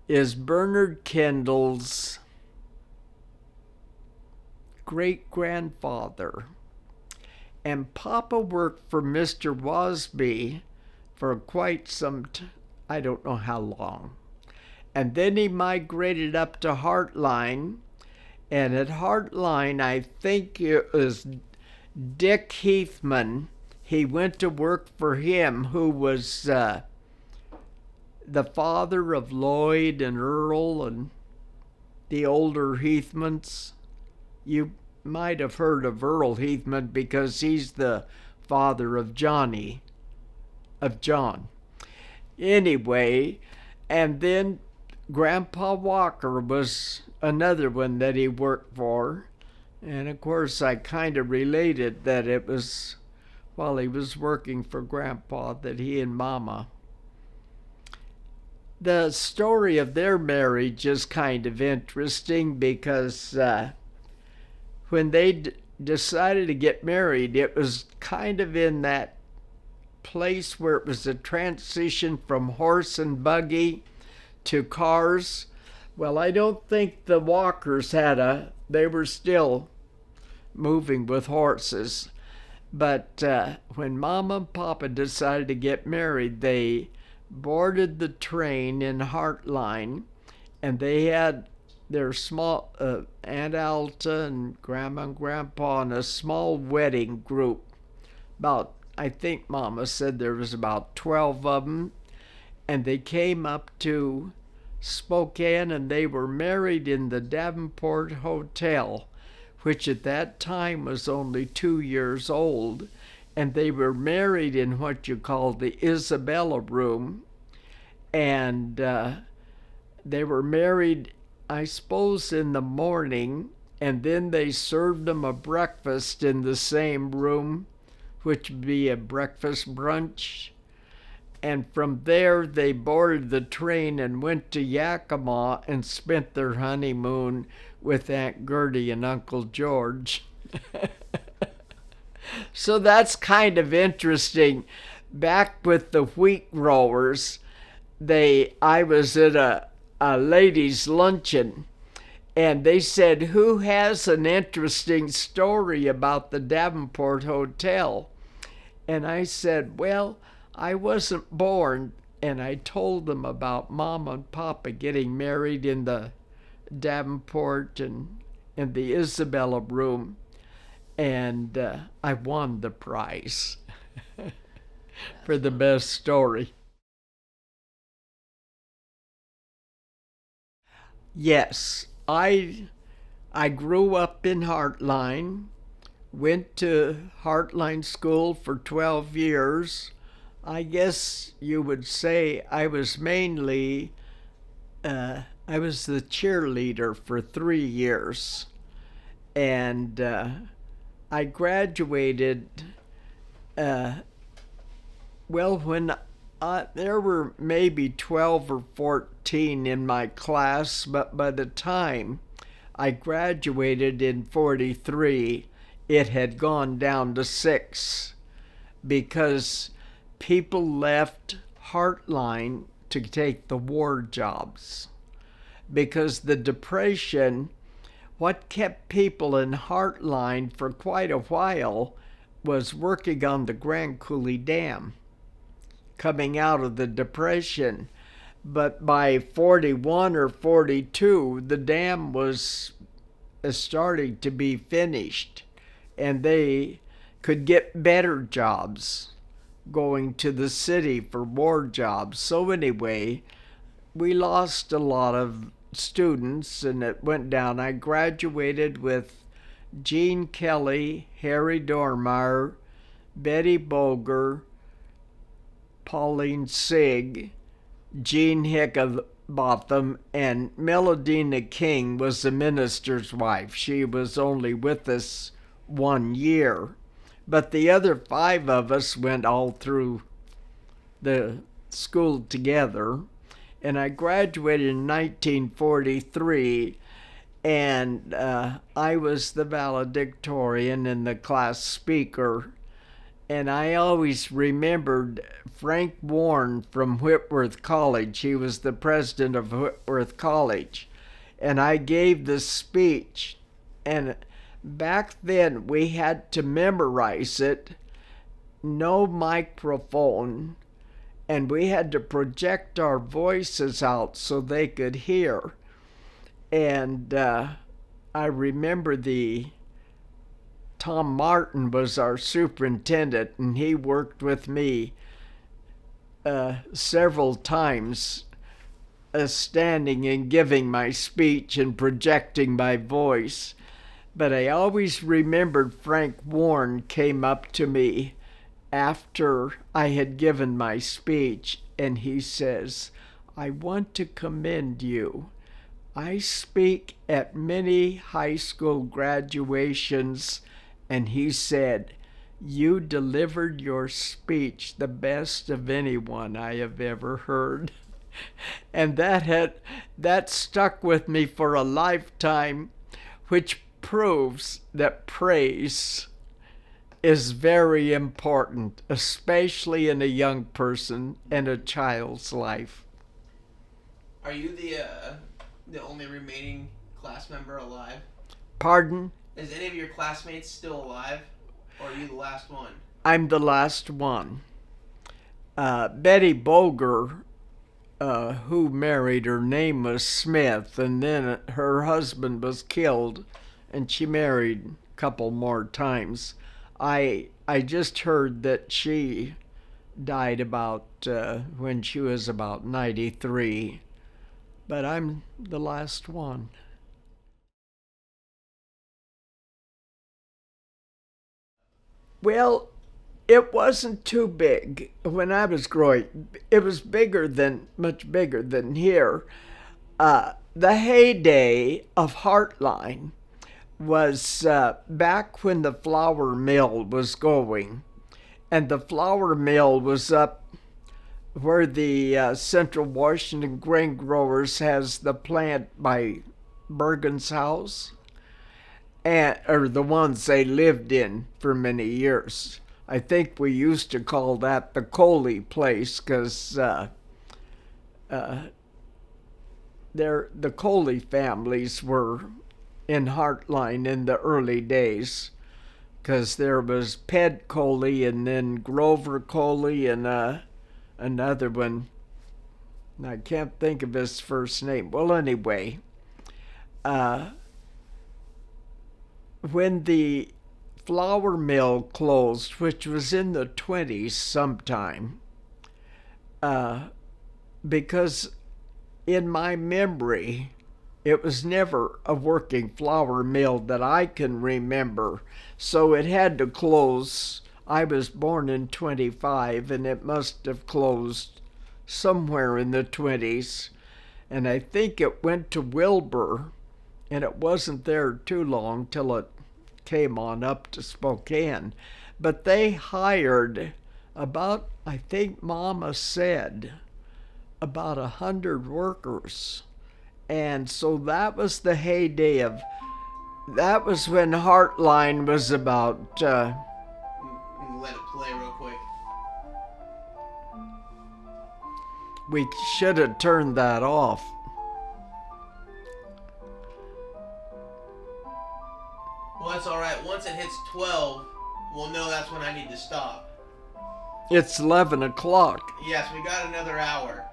is Bernard Kendall's great-grandfather. And Papa worked for Mr. Wasby for quite some I don't know how long. And then he migrated up to Heartline. And at Heartline, I think it was Dick Heathman. He went to work for him, who was the father of Lloyd and Earl and the older Heathmans. You might have heard of Earl Heathman because he's the father of John. Anyway, and then Grandpa Walker was another one that he worked for. And of course, I kind of related that it was while he was working for Grandpa that he and Mama. The story of their marriage is kind of interesting because when they decided to get married, it was kind of in that place where it was a transition from horse and buggy to cars. Well, I don't think the Walkers they were still moving with horses. But when Mama and Papa decided to get married, they boarded the train in Heartline, and they had their small Aunt Alta and Grandma and Grandpa and a small wedding group. I think Mama said there was about 12 of them, and they came up to Spokane, and they were married in the Davenport Hotel, which at that time was only 2 years old, and they were married in what you call the Isabella room, and they were married, I suppose, in the morning, and then they served them a breakfast in the same room, which would be a breakfast brunch. And from there, they boarded the train and went to Yakima and spent their honeymoon with Aunt Gertie and Uncle George. So that's kind of interesting. Back with the wheat growers, I was at a ladies' luncheon, and they said, "Who has an interesting story about the Davenport Hotel?" And I said, "Well, I wasn't born," and I told them about Mama and Papa getting married in the Davenport and in the Isabella room, and I won the prize for the best story. Yes, I grew up in Heartline, went to Heartline School for 12 years. I guess you would say I was mainly, I was the cheerleader for 3 years. And I graduated, when there were maybe 12 or 14 in my class, but by the time I graduated in 43, it had gone down to 6 because people left Heartline to take the war jobs. Because the Depression, what kept people in Heartline for quite a while was working on the Grand Coulee Dam coming out of the Depression. But by 41 or 42, the dam was starting to be finished, and they could get better jobs going to the city for war jobs. So anyway, we lost a lot of students, and it went down. I graduated with Gene Kelly, Harry Dormeyer, Betty Boger, Pauline Sig, Jean Hickabotham, and Melodina King was the minister's wife. She was only with us 1 year. But the other 5 of us went all through the school together. And I graduated in 1943, and I was the valedictorian and the class speaker. And I always remembered Frank Warren from Whitworth College. He was the president of Whitworth College. And I gave the speech, and Back then, we had to memorize it, no microphone, and we had to project our voices out so they could hear. And I remember Tom Martin was our superintendent, and he worked with me several times, standing and giving my speech and projecting my voice. But I always remembered Frank Warren came up to me after I had given my speech, and he says, "I want to commend you. I speak at many high school graduations," and he said, "You delivered your speech the best of anyone I have ever heard." And that stuck with me for a lifetime, which proves that praise is very important, especially in a young person and a child's life. Are you the only remaining class member alive? Pardon? Is any of your classmates still alive, or are you the last one? I'm the last one. Betty Boger, who married, her name was Smith, and then her husband was killed, and she married a couple more times. I just heard that she died about when she was about 93, but I'm the last one. Well, it wasn't too big when I was growing. It was much bigger than here. The heyday of Heartline was back when the flour mill was going. And the flour mill was up where the Central Washington Grain Growers has the plant by Bergen's house, or the ones they lived in for many years. I think we used to call that the Coley place because the Coley families were in Heartline in the early days, because there was Ped Coley and then Grover Coley and another one. I can't think of his first name. Well, anyway, when the flour mill closed, which was in the 20s sometime, because in my memory, it was never a working flour mill that I can remember, so it had to close. I was born in 25, and it must have closed somewhere in the 20s. And I think it went to Wilbur, and it wasn't there too long till it came on up to Spokane. But they hired about, I think Mama said, about 100 workers. And so that was the heyday that was when Heartline was about... Let it play real quick. We should have turned that off. Well, that's alright. Once it hits 12, we'll know that's when I need to stop. It's 11 o'clock. Yes, we got another hour.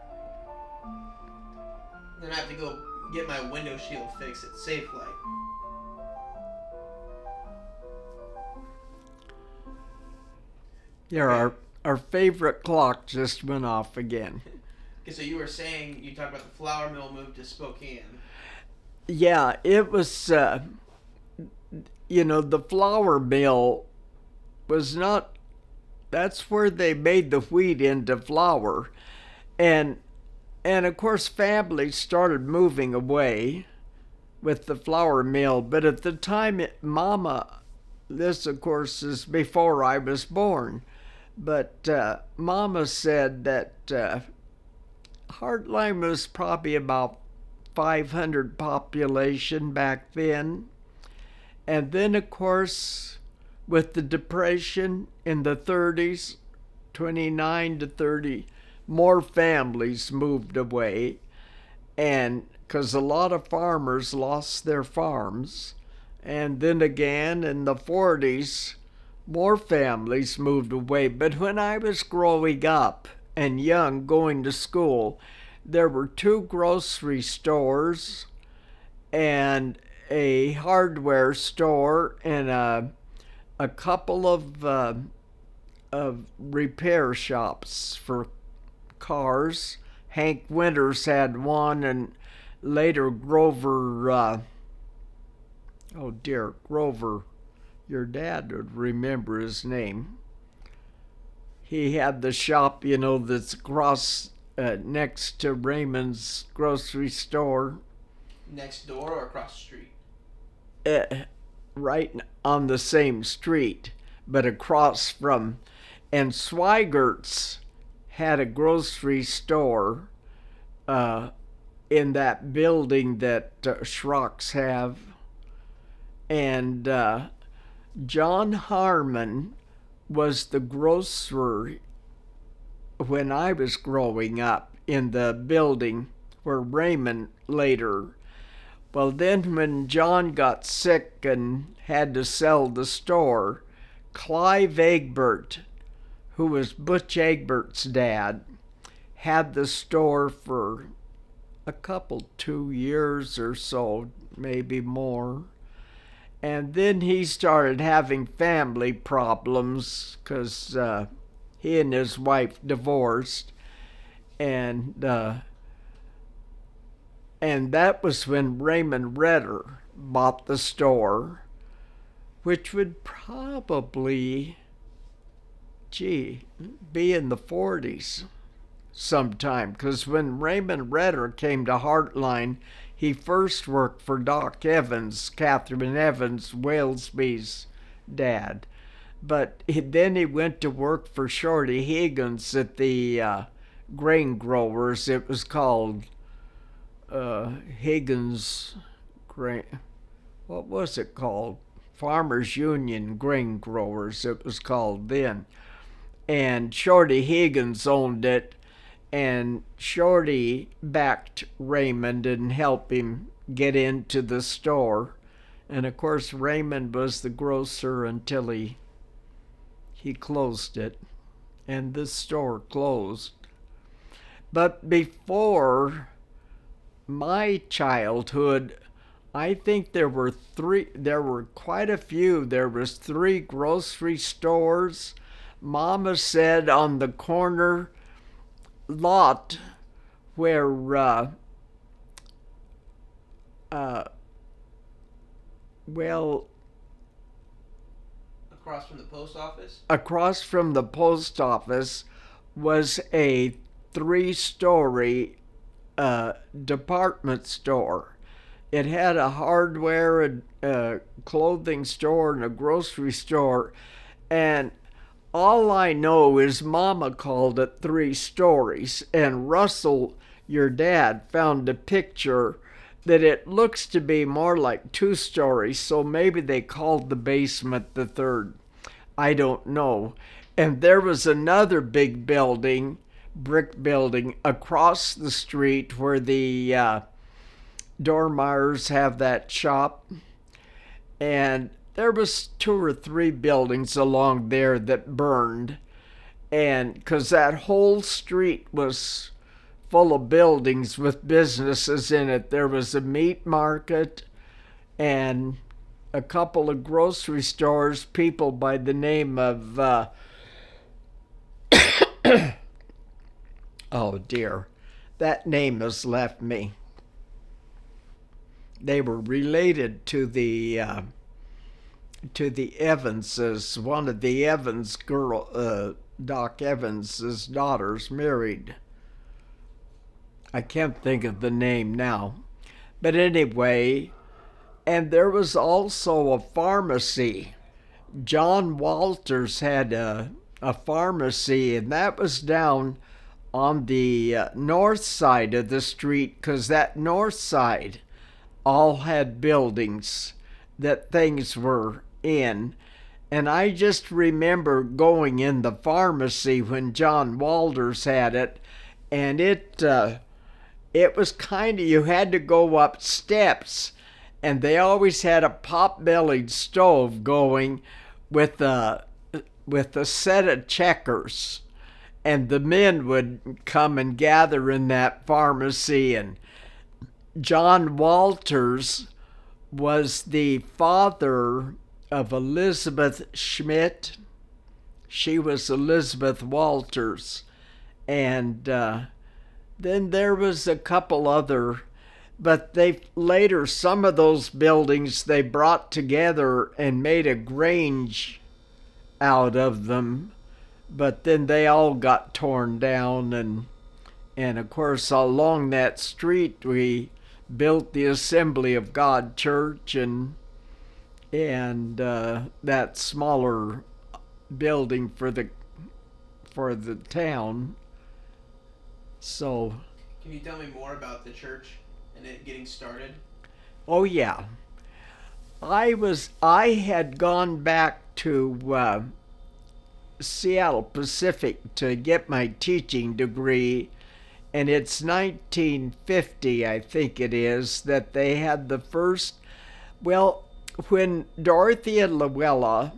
Then I have to go get my window shield fixed at Safelight. Yeah, our favorite clock just went off again. Okay, so you were saying, you talked about the flour mill moved to Spokane. Yeah, it was, the flour mill was not, that's where they made the wheat into flour. And of course, families started moving away with the flour mill. But at the time, Mama, this of course is before I was born, but Mama said that Heartline was probably about 500 population back then. And then, of course, with the Depression in the 30s, 29 to 30, more families moved away, and because a lot of farmers lost their farms, And then again in the 40s, more families moved away. But when I was growing up and young, going to school, there were 2 grocery stores and a hardware store and a couple of repair shops for cars. Hank Winters had one, and later Grover, Grover, your dad would remember his name. He had the shop, that's across next to Raymond's grocery store. Next door or across the street? Right on the same street, but across from. And Swigert's had a grocery store in that building that Schrock's have. And John Harmon was the grocer when I was growing up in the building where Raymond later. Well, then when John got sick and had to sell the store, Clive Egbert, who was Butch Egbert's dad, had the store for 2 years or so, maybe more. And then he started having family problems because he and his wife divorced. And that was when Raymond Redder bought the store, which would probably, be in the 40s sometime. Because when Raymond Redder came to Heartline, he first worked for Doc Evans, Catherine Evans, Walesby's dad. But then he went to work for Shorty Higgins at the grain growers. It was called Higgins Grain. What was it called? Farmers Union Grain Growers, it was called then. And Shorty Higgins owned it, and Shorty backed Raymond and helped him get into the store. And of course, Raymond was the grocer until he closed it, and the store closed. But before my childhood, I think there were quite a few. There was 3 grocery stores. Mama said on the corner lot where across from the post office? Across from the post office was a 3-story department store. It had a hardware, a clothing store, and a grocery store. And all I know is Mama called it 3 stories. And Russell, your dad, found a picture that it looks to be more like 2 stories. So maybe they called the basement the 3rd. I don't know. And there was another big building, brick building, across the street where the Dormeyers have that shop. And there was 2 or 3 buildings along there that burned. And because that whole street was full of buildings with businesses in it. There was a meat market and a couple of grocery stores, people by the name of oh dear, that name has left me. They were related to the Evanses. One of the Evans Doc Evans's daughters married. I can't think of the name now. But anyway, and there was also a pharmacy. John Walters had a pharmacy, and that was down on the north side of the street, because that north side all had buildings that things were in. And I just remember going in the pharmacy when John Walters had it, and it was kind of, you had to go up steps, and they always had a pot-bellied stove going with a set of checkers, and the men would come and gather in that pharmacy. And John Walters was the father of Elizabeth Schmidt. She was Elizabeth Walters. And then there was a couple other, but they later, some of those buildings they brought together and made a grange out of them, but then they all got torn down. And of course along that street we built the Assembly of God Church and that smaller building for the town. So can you tell me more about the church and it getting started? Oh yeah, I had gone back to Seattle Pacific to get my teaching degree, and it's 1950, I think it is, that they had the first. Well, when Dorothy and Luella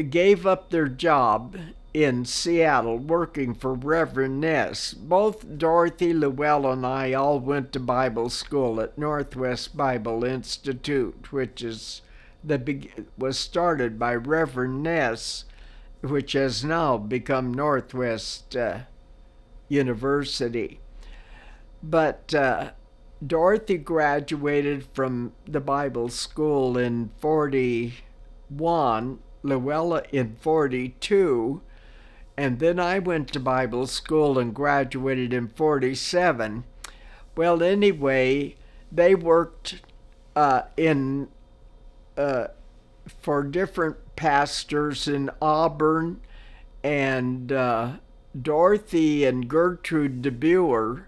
gave up their job in Seattle working for Reverend Ness, both Dorothy, Luella, and I all went to Bible school at Northwest Bible Institute, which was started by Reverend Ness, which has now become Northwest University. But Dorothy graduated from the Bible school in 41, Luella in 42, and then I went to Bible school and graduated in 47. Well, anyway, they worked for different pastors in Auburn, and Dorothy and Gertrude DeBuer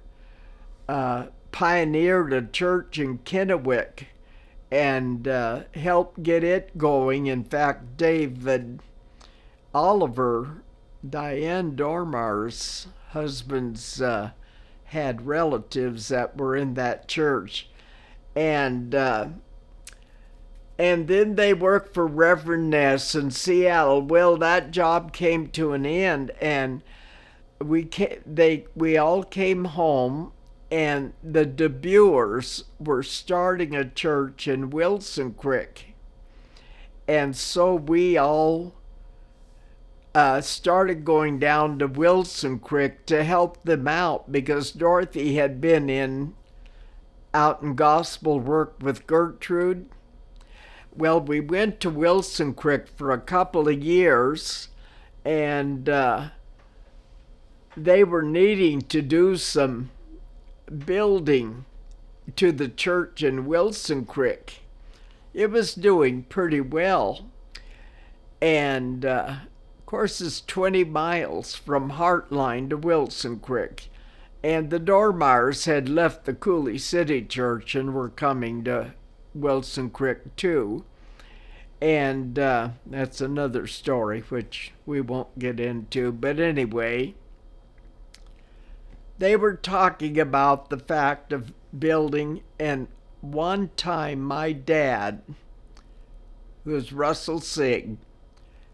pioneered a church in Kennewick and helped get it going. In fact, David Oliver, Diane Dormar's husband's, had relatives that were in that church. And then they worked for Reverend Ness in Seattle. Well, that job came to an end, and we all came home, and the DeBuers were starting a church in Wilson Creek. And so we all started going down to Wilson Creek to help them out, because Dorothy had been out in gospel work with Gertrude. Well, we went to Wilson Creek for a couple of years, and they were needing to do some building to the church in Wilson Creek. It was doing pretty well, and of course it's 20 miles from Heartline to Wilson Creek, and the Dormars had left the Coulee City Church and were coming to Wilson Creek too. And that's another story which we won't get into, but anyway, they were talking about the fact of building. And one time my dad, who was Russell Sigg,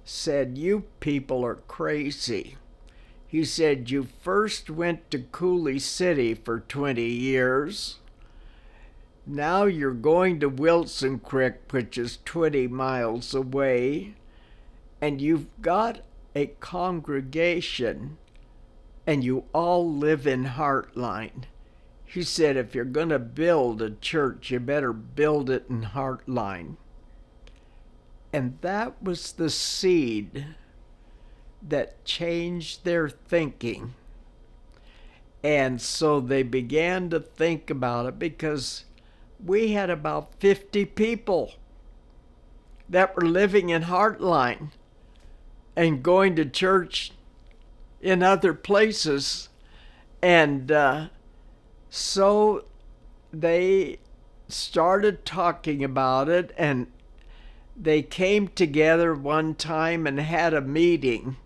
said, "You people are crazy." He said, "You first went to Coulee City for 20 years. Now you're going to Wilson Creek, which is 20 miles away, and you've got a congregation, and you all live in Heartline." He said, "If you're going to build a church, you better build it in Heartline." And that was the seed that changed their thinking. And so they began to think about it, because we had about 50 people that were living in Heartline and going to church in other places. And so they started talking about it, and they came together one time and had a meeting.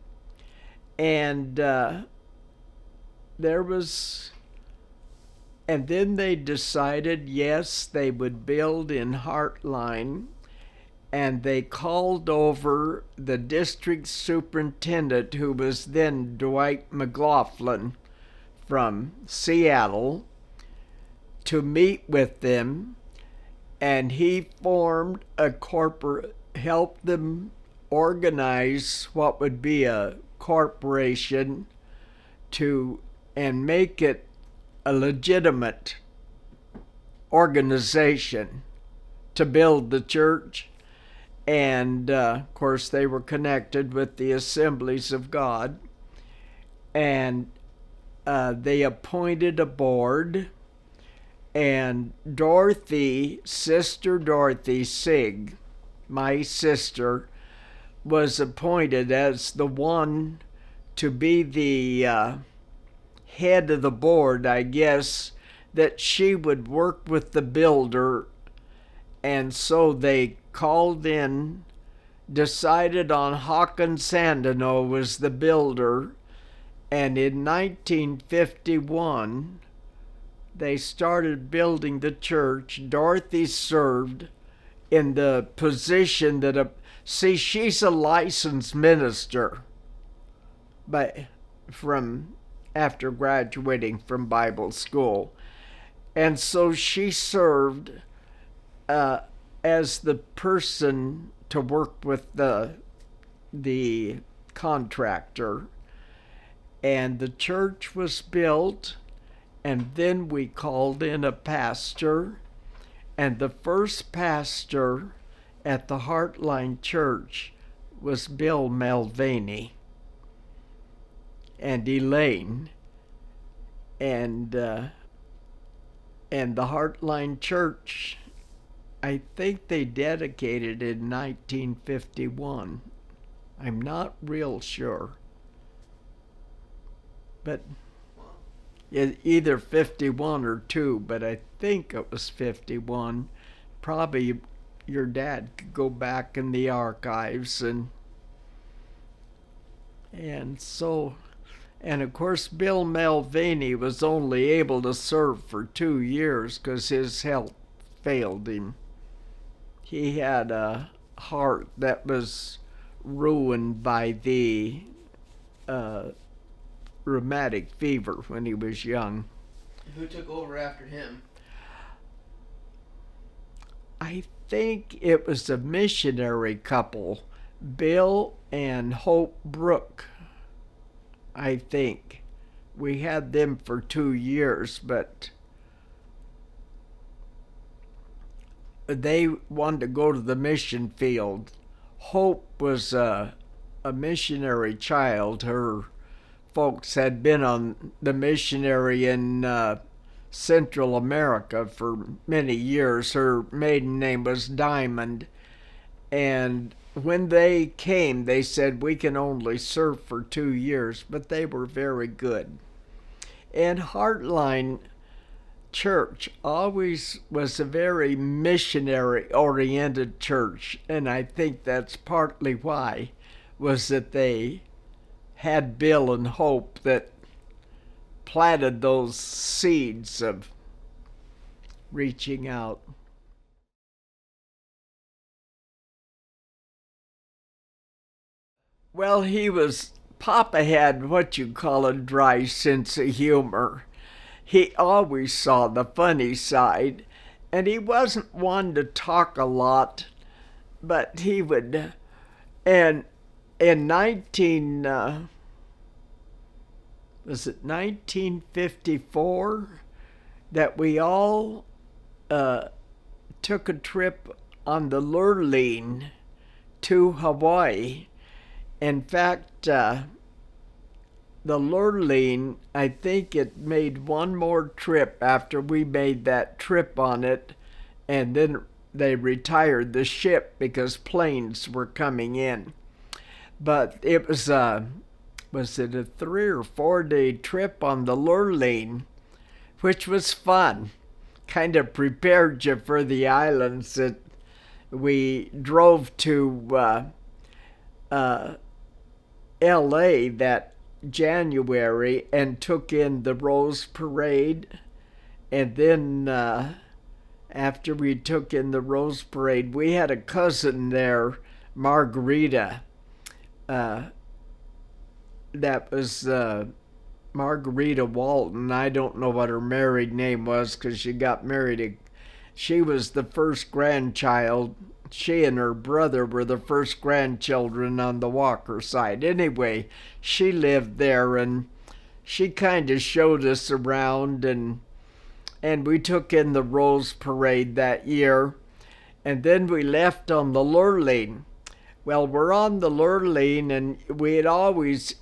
And And then they decided, yes, they would build in Heartline, and they called over the district superintendent, who was then Dwight McLaughlin from Seattle, to meet with them, and he formed a corporate, helped them organize what would be a corporation to, and make it a legitimate organization to build the church. And of course, they were connected with the Assemblies of God, and they appointed a board. And Dorothy, Sister Dorothy Sig, my sister, was appointed as the one to be the head of the board, I guess, that she would work with the builder. And so they called in, decided on Hawkins Sandino was the builder, and in 1951 they started building the church. Dorothy served in the position that she's a licensed minister, but from after graduating from Bible school, and so she served as the person to work with the contractor, and the church was built. And then we called in a pastor, and the first pastor at the Heartline Church was Bill Mulvaney and Elaine, and the Heartline Church, I think they dedicated in 1951. I'm not real sure, but either 51 or 2, but I think it was 51. Probably your dad could go back in the archives, and so, and of course Bill Mulvaney was only able to serve for 2 years because his health failed him. He had a heart that was ruined by the rheumatic fever when he was young. Who took over after him? I think it was a missionary couple, Bill and Hope Brooke. I think we had them for 2 years, but they wanted to go to the mission field. Hope was a missionary child. Her folks had been on the missionary in Central America for many years. Her maiden name was Diamond. And when they came, they said, we can only serve for 2 years, but they were very good. And Heartline Church always was a very missionary-oriented church, and I think that's partly why, was that they had Bill and Hope that planted those seeds of reaching out. Well, Papa had what you call a dry sense of humor. He always saw the funny side, and he wasn't one to talk a lot, but he would, and in 1954 that we all took a trip on the Lurleen to Hawaii. In fact, the Lurleen, I think it made one more trip after we made that trip on it, and then they retired the ship because planes were coming in. But it was it a 3 or 4 day trip on the Lurleen, which was fun. Kind of prepared you for the islands. That we drove to LA that January and took in the Rose Parade And then after we took in the Rose Parade, we had a cousin there, Margarita. Uh, that was Margarita Walton. I don't know what her married name was because she got married. She was the first grandchild. She and her brother were the first grandchildren on the Walker side. Anyway, she lived there and she kind of showed us around, and we took in the Rose Parade that year. And then we left on the Lurleen. Well, we're on the Lurleen, and we'd always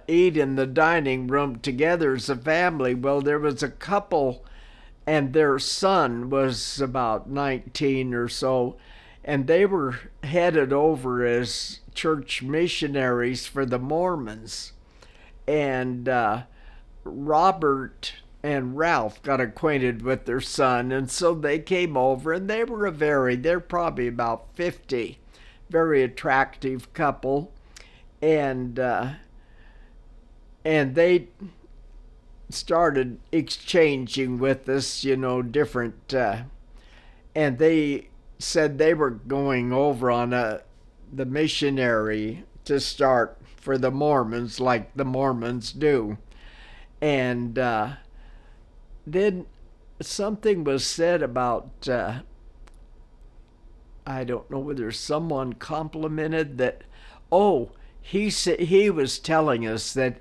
eat in the dining room together as a family. Well, there was a couple, and their son was about 19 or so, and they were headed over as church missionaries for the Mormons. And Robert and Ralph got acquainted with their son, and so they came over, and they're probably about 50, very attractive couple, and they started exchanging with us, different, and they said they were going over on the missionary to start for the Mormons, like the Mormons do. And then something was said about, I don't know whether someone complimented that, he was telling us that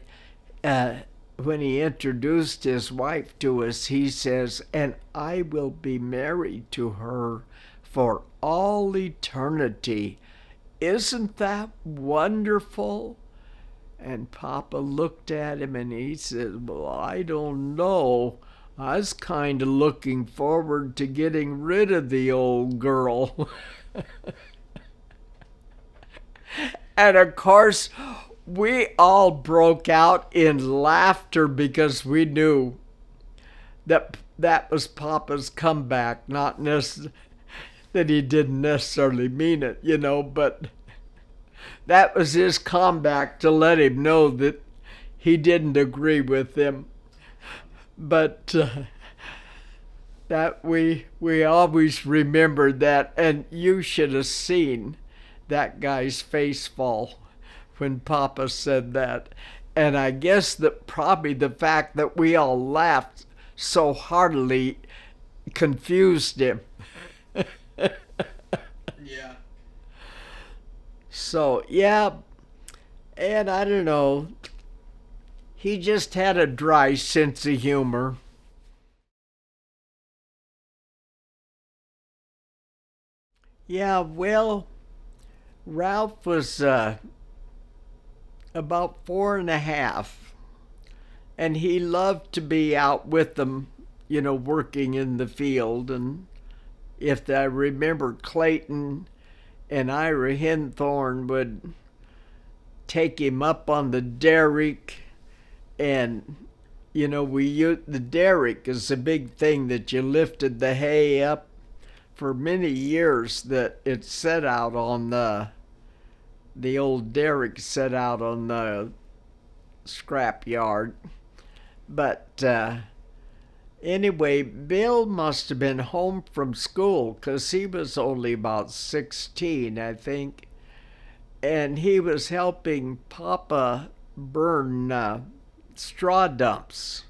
when he introduced his wife to us, he says, and I will be married to her for all eternity. Isn't that wonderful? And Papa looked at him and he said, well, I don't know. I was kind of looking forward to getting rid of the old girl. And of course, we all broke out in laughter because we knew that was Papa's comeback, not that he didn't necessarily mean it, but that was his comeback to let him know that he didn't agree with him. But that we always remembered that, and you should have seen that guy's face fall when Papa said that. And I guess that probably the fact that we all laughed so heartily confused him. Yeah. So, yeah, and I don't know, he just had a dry sense of humor. Yeah, well, Ralph was about 4.5, and he loved to be out with them, working in the field. And if I remember, Clayton and Ira Henthorne would take him up on the derrick, and the derrick is a big thing that you lifted the hay up for many years. That it set out on the old derrick set out on the scrap yard. But anyway, Bill must have been home from school because he was only about 16, I think. And he was helping Papa burn straw dumps.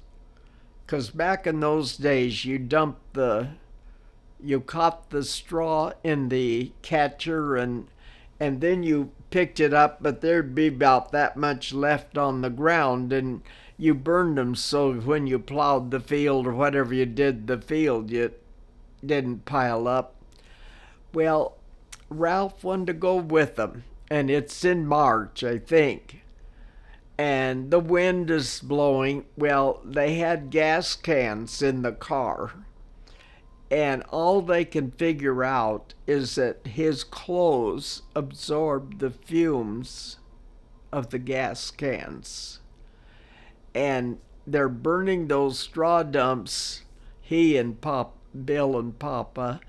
Because back in those days, you caught the straw in the catcher, and then you picked it up, but there'd be about that much left on the ground, and you burned them so when you plowed the field or whatever you did the field, you didn't pile up. Well, Ralph wanted to go with them, and it's in March, I think. And the wind is blowing. Well, they had gas cans in the car. And all they can figure out is that his clothes absorbed the fumes of the gas cans. And they're burning those straw dumps, he and Bill and Papa,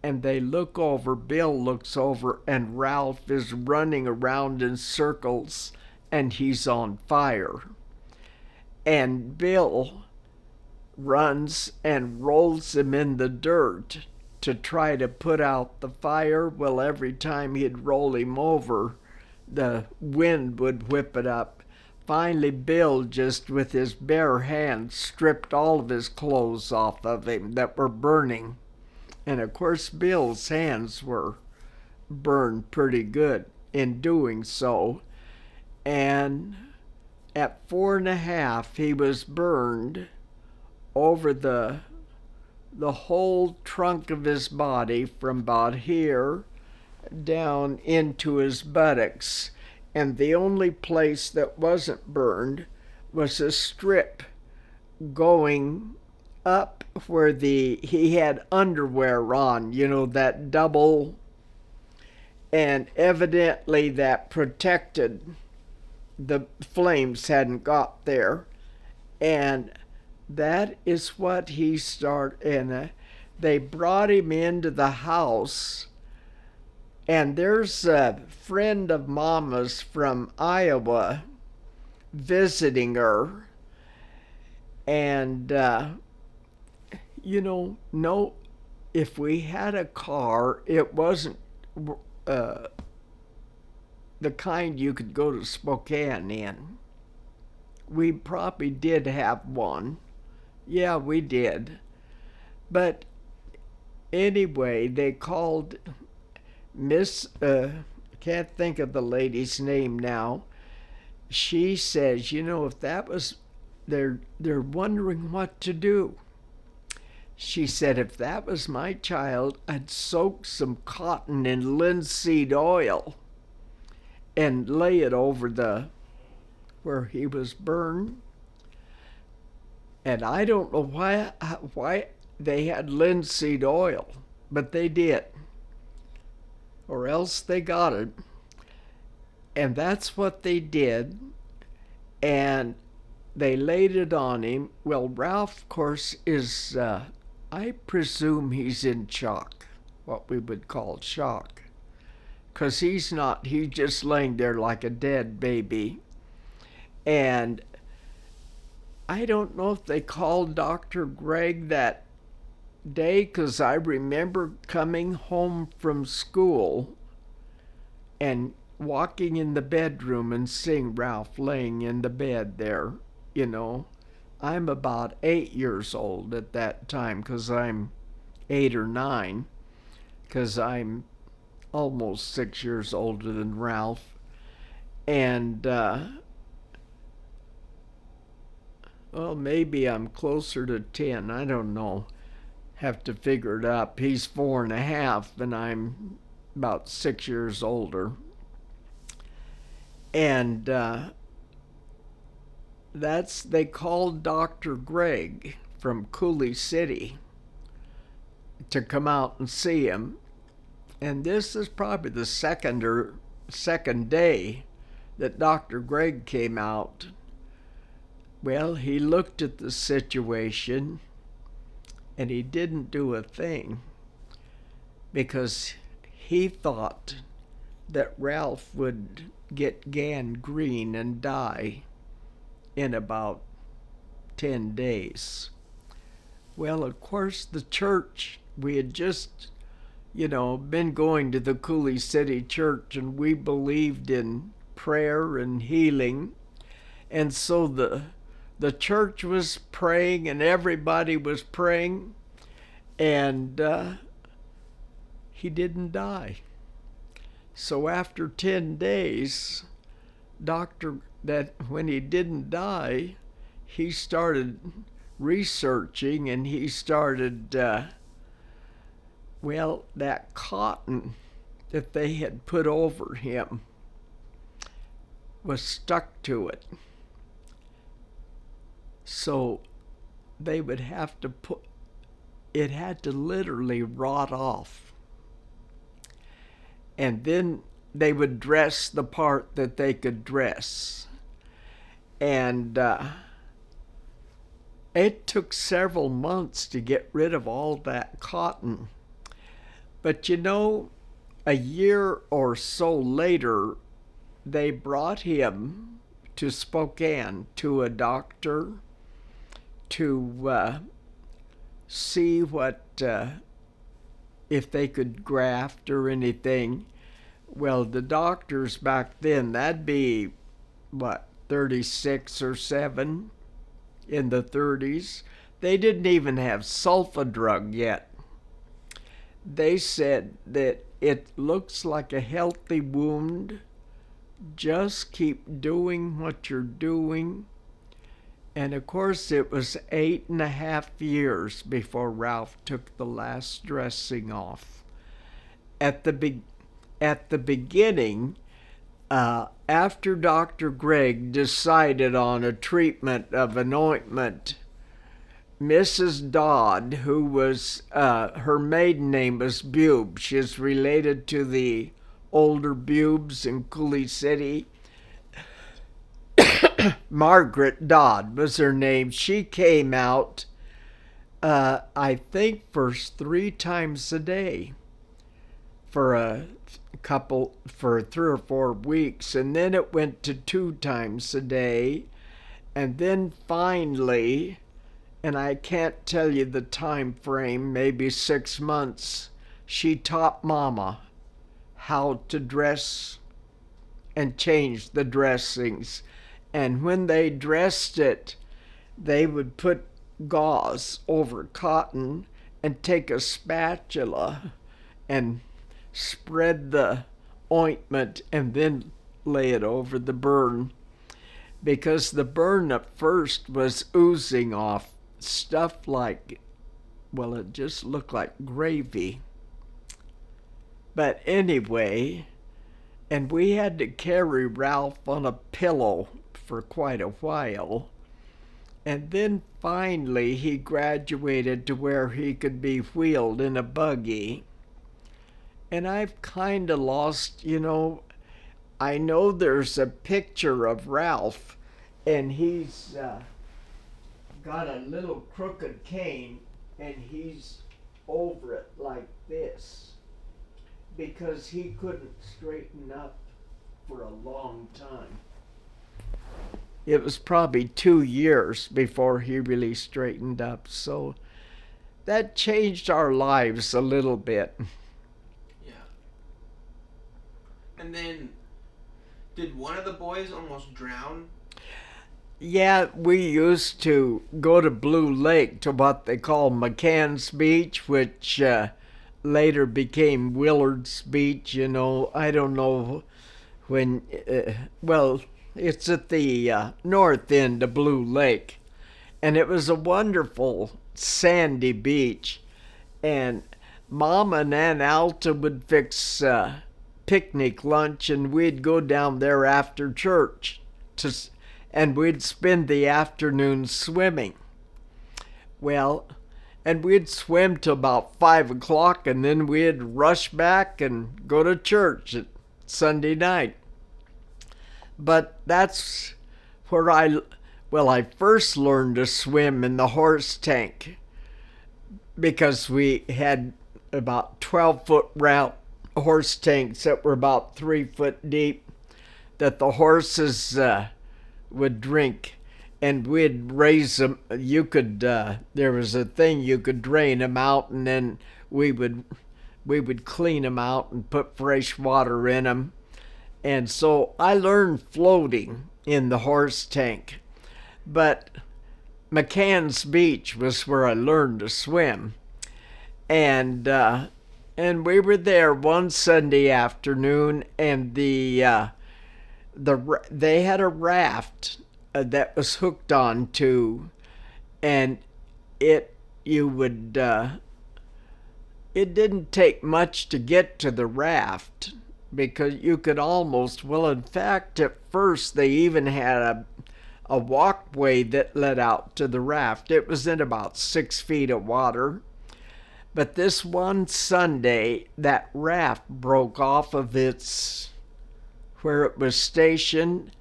and they look over, Bill looks over, and Ralph is running around in circles, and he's on fire. And Bill runs and rolls him in the dirt to try to put out the fire. Well, every time he'd roll him over, the wind would whip it up. Finally, Bill, just with his bare hands, stripped all of his clothes off of him that were burning. And of course, Bill's hands were burned pretty good in doing so. And at 4.5, he was burned over the whole trunk of his body from about here down into his buttocks. And the only place that wasn't burned was a strip going up where he had underwear on, that double, and evidently that protected, the flames hadn't got there. And that is what he started. And they brought him into the house. And there's a friend of Mama's from Iowa visiting her. And, no, if we had a car, it wasn't the kind you could go to Spokane in. We probably did have one. Yeah, we did. But anyway, they called Miss, can't think of the lady's name now. She says, if that was, they're wondering what to do. She said, if that was my child, I'd soak some cotton in linseed oil and lay it over where he was burned. And I don't know why they had linseed oil, but they did. Or else they got it. And that's what they did. And they laid it on him. Well, Ralph, of course, is, I presume he's in shock, what we would call shock. Because he's just laying there like a dead baby. And I don't know if they called Dr. Gregg that day, because I remember coming home from school and walking in the bedroom and seeing Ralph laying in the bed there. I'm about 8 years old at that time, because I'm 8 or 9, because I'm almost 6 years older than Ralph. And well, maybe I'm closer to 10. I don't know. Have to figure it up. He's 4.5, and I'm about 6 years older. And they called Dr. Gregg from Coulee City to come out and see him. And this is probably the second day that Dr. Gregg came out. Well, he looked at the situation and he didn't do a thing, because he thought that Ralph would get gangrene and die in about 10 days. Well, of course, the church, we had just, been going to the Coulee City Church, and we believed in prayer and healing. And so the church was praying, and everybody was praying, and he didn't die. So after 10 days, when he didn't die, he started researching, and he started, that cotton that they had put over him was stuck to it. So they would have to it had to literally rot off. And then they would dress the part that they could dress. And it took several months to get rid of all that cotton. But a year or so later, they brought him to Spokane to a doctor to see what if they could graft or anything. Well, the doctors back then, that'd be what, 36 or 7 in the 30s. They didn't even have sulfa drug yet. They said that it looks like a healthy wound. Just keep doing what you're doing. And of course, it was 8.5 years before Ralph took the last dressing off. At the beginning, after Dr. Gregg decided on a treatment of an ointment, Mrs. Dodd, who was, her maiden name was Bube. She's related to the older Bubes in Coulee City. Margaret Dodd was her name. She came out, I think, for 3 times a day for for 3 or 4 weeks, and then it went to 2 times a day, and then finally, and I can't tell you the time frame, maybe 6 months, she taught Mama how to dress and change the dressings. And when they dressed it, they would put gauze over cotton and take a spatula and spread the ointment and then lay it over the burn, because the burn at first was oozing off stuff like, well, it just looked like gravy. But anyway, and we had to carry Ralph on a pillow for quite a while. And then finally he graduated to where he could be wheeled in a buggy. And I've kind of lost, I know there's a picture of Ralph, and he's got a little crooked cane, and he's over it like this, because he couldn't straighten up for a long time. It was probably 2 years before he really straightened up, so that changed our lives a little bit. Yeah. And then, did one of the boys almost drown? Yeah, we used to go to Blue Lake, to what they call McCann's Beach, which later became Willard's Beach. I don't know when, well, it's at the north end of Blue Lake. And it was a wonderful sandy beach. And Mom and Aunt Alta would fix picnic lunch, and we'd go down there after church, and we'd spend the afternoon swimming. Well, and we'd swim till about 5 o'clock, and then we'd rush back and go to church at Sunday night. But that's where I first learned to swim in the horse tank, because we had about 12-foot round horse tanks that were about 3 foot deep that the horses would drink, and we'd raise them. You could, there was a thing you could drain them out, and then we would clean them out and put fresh water in them. And so I learned floating in the horse tank. But McCann's Beach was where I learned to swim. And we were there one Sunday afternoon, and they had a raft that was hooked onto, and it didn't take much to get to the raft, because you could almost, well, in fact, at first they even had a walkway that led out to the raft. It was in about 6 feet of water. But this one Sunday, that raft broke off of where it was stationed,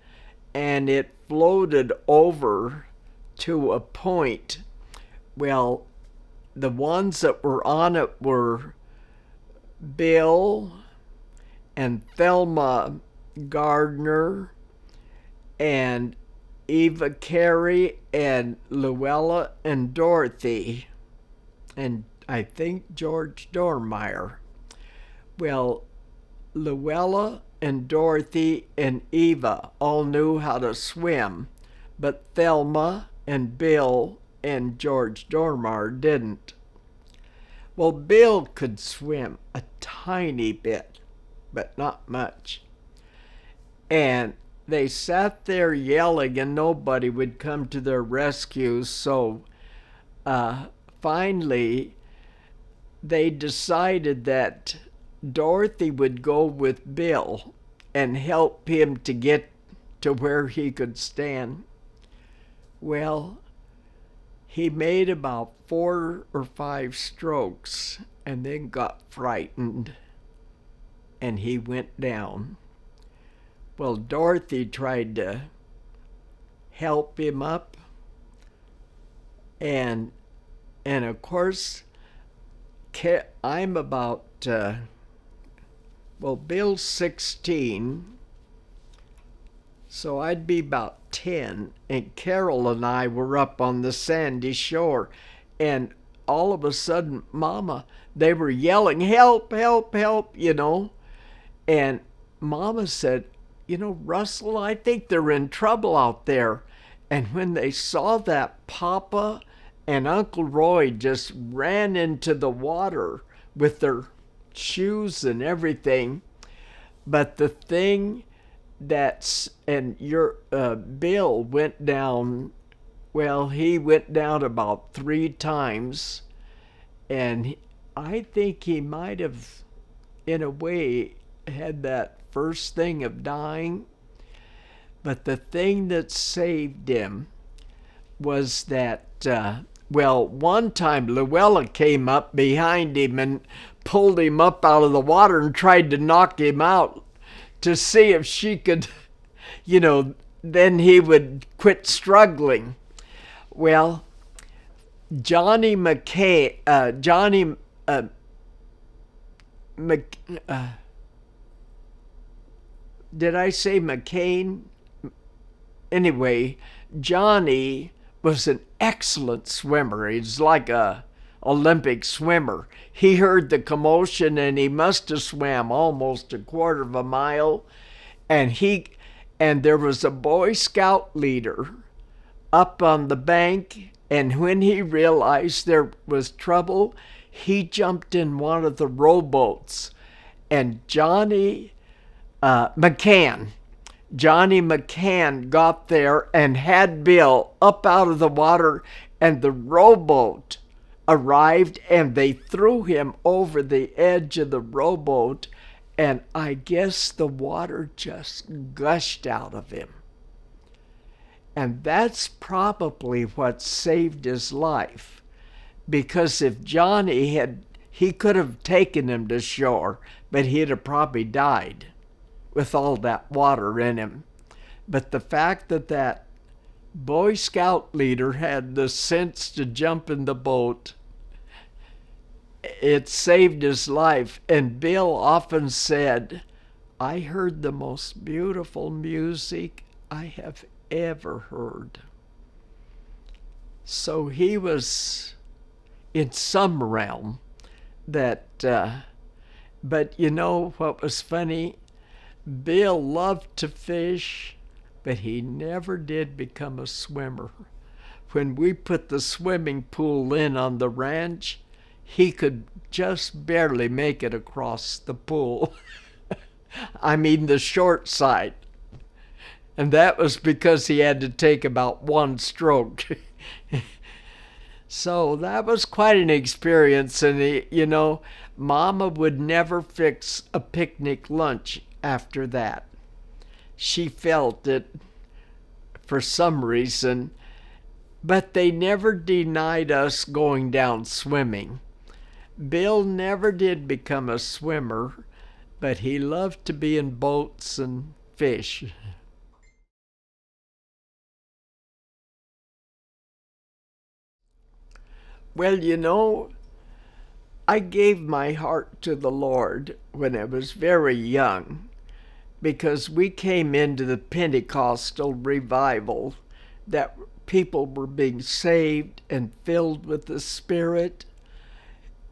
and it floated over to a point. Well, the ones that were on it were Bill and Thelma Gardner and Eva Carey and Luella and Dorothy, and I think George Dormeyer. Well, Luella and Dorothy and Eva all knew how to swim, but Thelma and Bill and George Dormeyer didn't. Well, Bill could swim a tiny bit, but not much. And they sat there yelling and nobody would come to their rescue, so finally they decided that Dorothy would go with Bill and help him to get to where he could stand. Well, he made about 4 or 5 strokes and then got frightened and he went down. Well, Dorothy tried to help him up, and of course I'm about Bill's 16, so I'd be about 10, and Carol and I were up on the sandy shore, and all of a sudden, Mama, they were yelling, help, help, help, and Mama said, Russell, I think they're in trouble out there. And when they saw that, Papa and Uncle Roy just ran into the water with their shoes and everything. But the thing Bill went down, well, he went down about 3 times. And I think he might have, in a way, had that first thing of dying, but the thing that saved him was that one time Luella came up behind him and pulled him up out of the water and tried to knock him out to see if she could, then he would quit struggling. Well, Johnny did I say McCain? Anyway, Johnny was an excellent swimmer. He's like a Olympic swimmer. He heard the commotion and he must have swam almost a quarter of a mile. And there was a Boy Scout leader up on the bank, and when he realized there was trouble, he jumped in one of the rowboats, and Johnny McCann got there and had Bill up out of the water, and the rowboat arrived and they threw him over the edge of the rowboat, and I guess the water just gushed out of him. And that's probably what saved his life, because if Johnny he could have taken him to shore, but he'd have probably died with all that water in him. But the fact that Boy Scout leader had the sense to jump in the boat, it saved his life. And Bill often said, I heard the most beautiful music I have ever heard. So he was in some realm that, but what was funny? Bill loved to fish, but he never did become a swimmer. When we put the swimming pool in on the ranch, he could just barely make it across the pool. I mean the short side. And that was because he had to take about 1 stroke. So that was quite an experience. And, Mama would never fix a picnic lunch after that. She felt it for some reason, but they never denied us going down swimming. Bill never did become a swimmer, but he loved to be in boats and fish. Well, I gave my heart to the Lord when I was very young, because we came into the Pentecostal revival that people were being saved and filled with the Spirit.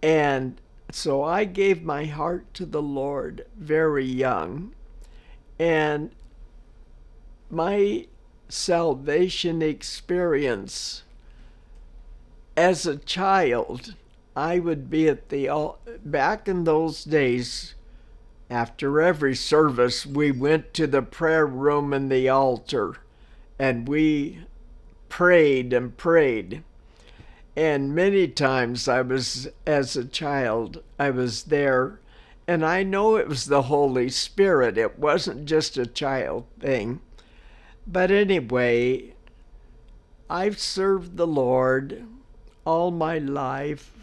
And so I gave my heart to the Lord very young. And my salvation experience as a child, I would be at the back in those days. After every service, we went to the prayer room and the altar, and we prayed and prayed. And many times as a child, I was there, and I know it was the Holy Spirit. It wasn't just a child thing. But anyway, I've served the Lord all my life.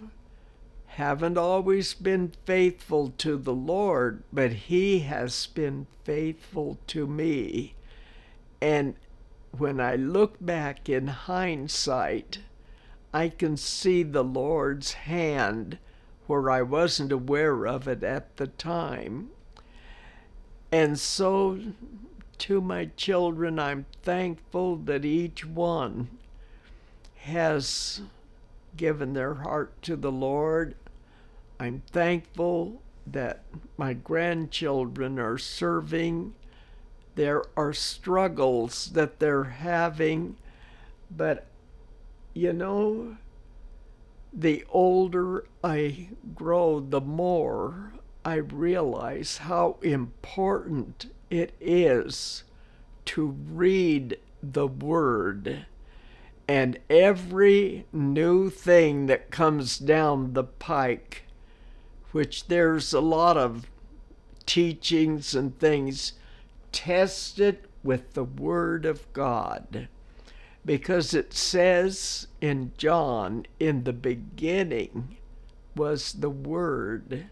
Haven't always been faithful to the Lord, but He has been faithful to me. And when I look back in hindsight, I can see the Lord's hand where I wasn't aware of it at the time. And so, to my children, I'm thankful that each one has given their heart to the Lord. I'm thankful that my grandchildren are serving. There are struggles that they're having, but you know, the older I grow, the more I realize how important it is to read the Word. And every new thing that comes down the pike, which there's a lot of teachings and things, test it with the Word of God. Because it says in John, in the beginning was the Word,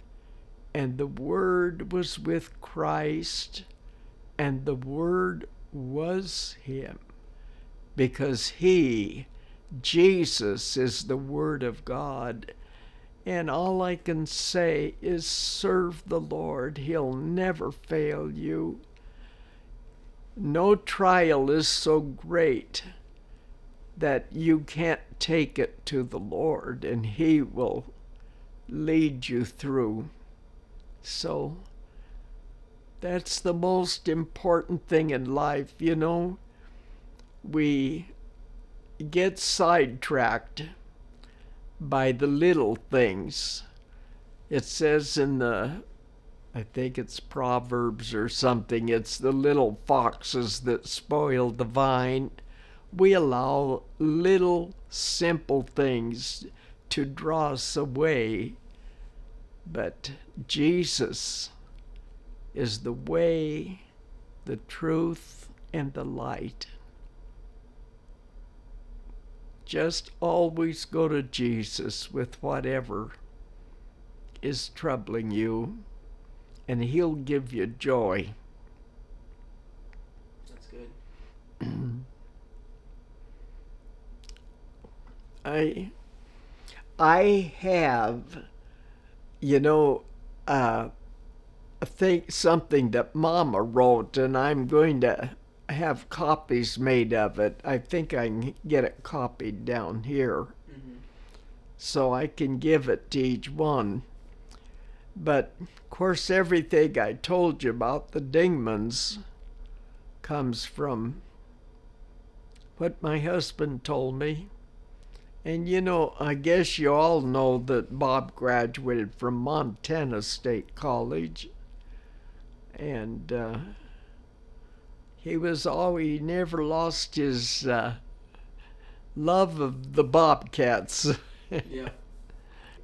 and the Word was with Christ, and the Word was Him. Because He, Jesus, is the Word of God. And all I can say is serve the Lord. He'll never fail you. No trial is so great that you can't take it to the Lord, and He will lead you through. So that's the most important thing in life. You know, we get sidetracked by the little things. It says in I think it's Proverbs or something, it's the little foxes that spoil the vine. We allow little simple things to draw us away, but Jesus is the way, the truth, and the light. Just always go to Jesus with whatever is troubling you, and He'll give you joy. That's good. I have, you know, I think something that Mama wrote, and I'm going to have copies made of it. I think I can get it copied down here, so I can give it to each one. But of course, everything I told you about the Dingmans comes from what my husband told me. And you know, I guess you all know that Bob graduated from Montana State College, and he never lost his love of the Bobcats. Yeah.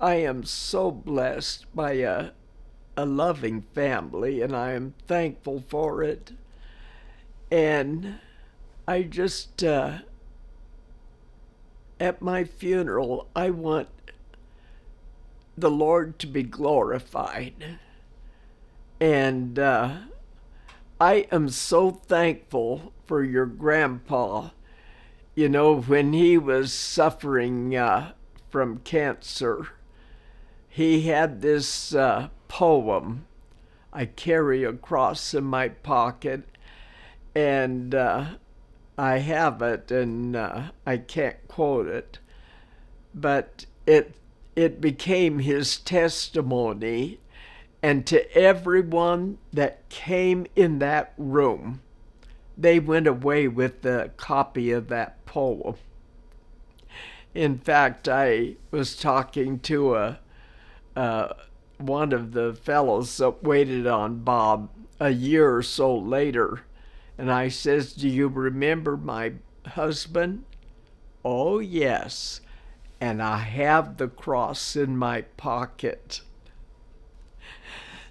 I am so blessed by a loving family, and I am thankful for it. And I just, at my funeral, I want the Lord to be glorified. And I am so thankful for your grandpa. You know, when he was suffering from cancer, he had this poem I carry across in my pocket, and I have it, and I can't quote it, but it became his testimony, and to everyone that came in that room, they went away with a copy of that poem. In fact, I was talking to one of the fellows that waited on Bob a year or so later, and I says, "Do you remember my husband?" "Oh, yes." "And I have the cross in my pocket."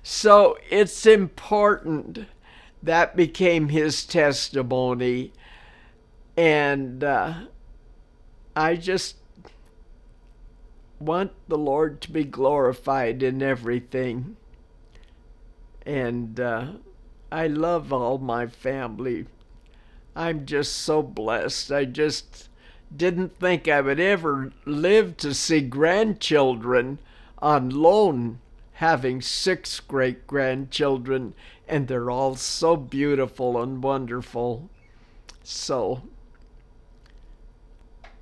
So it's important. That became his testimony, and I just want the Lord to be glorified in everything. And I love all my family. I'm just so blessed. I just didn't think I would ever live to see grandchildren on loan, having 6 great grandchildren, and they're all so beautiful and wonderful. So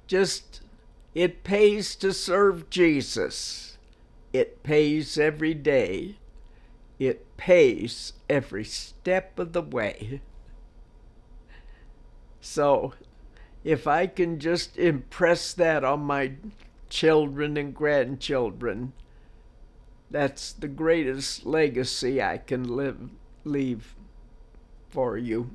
just, it pays to serve Jesus. It pays every day. It pays every step of the way. So if I can just impress that on my children and grandchildren, that's the greatest legacy I can leave for you.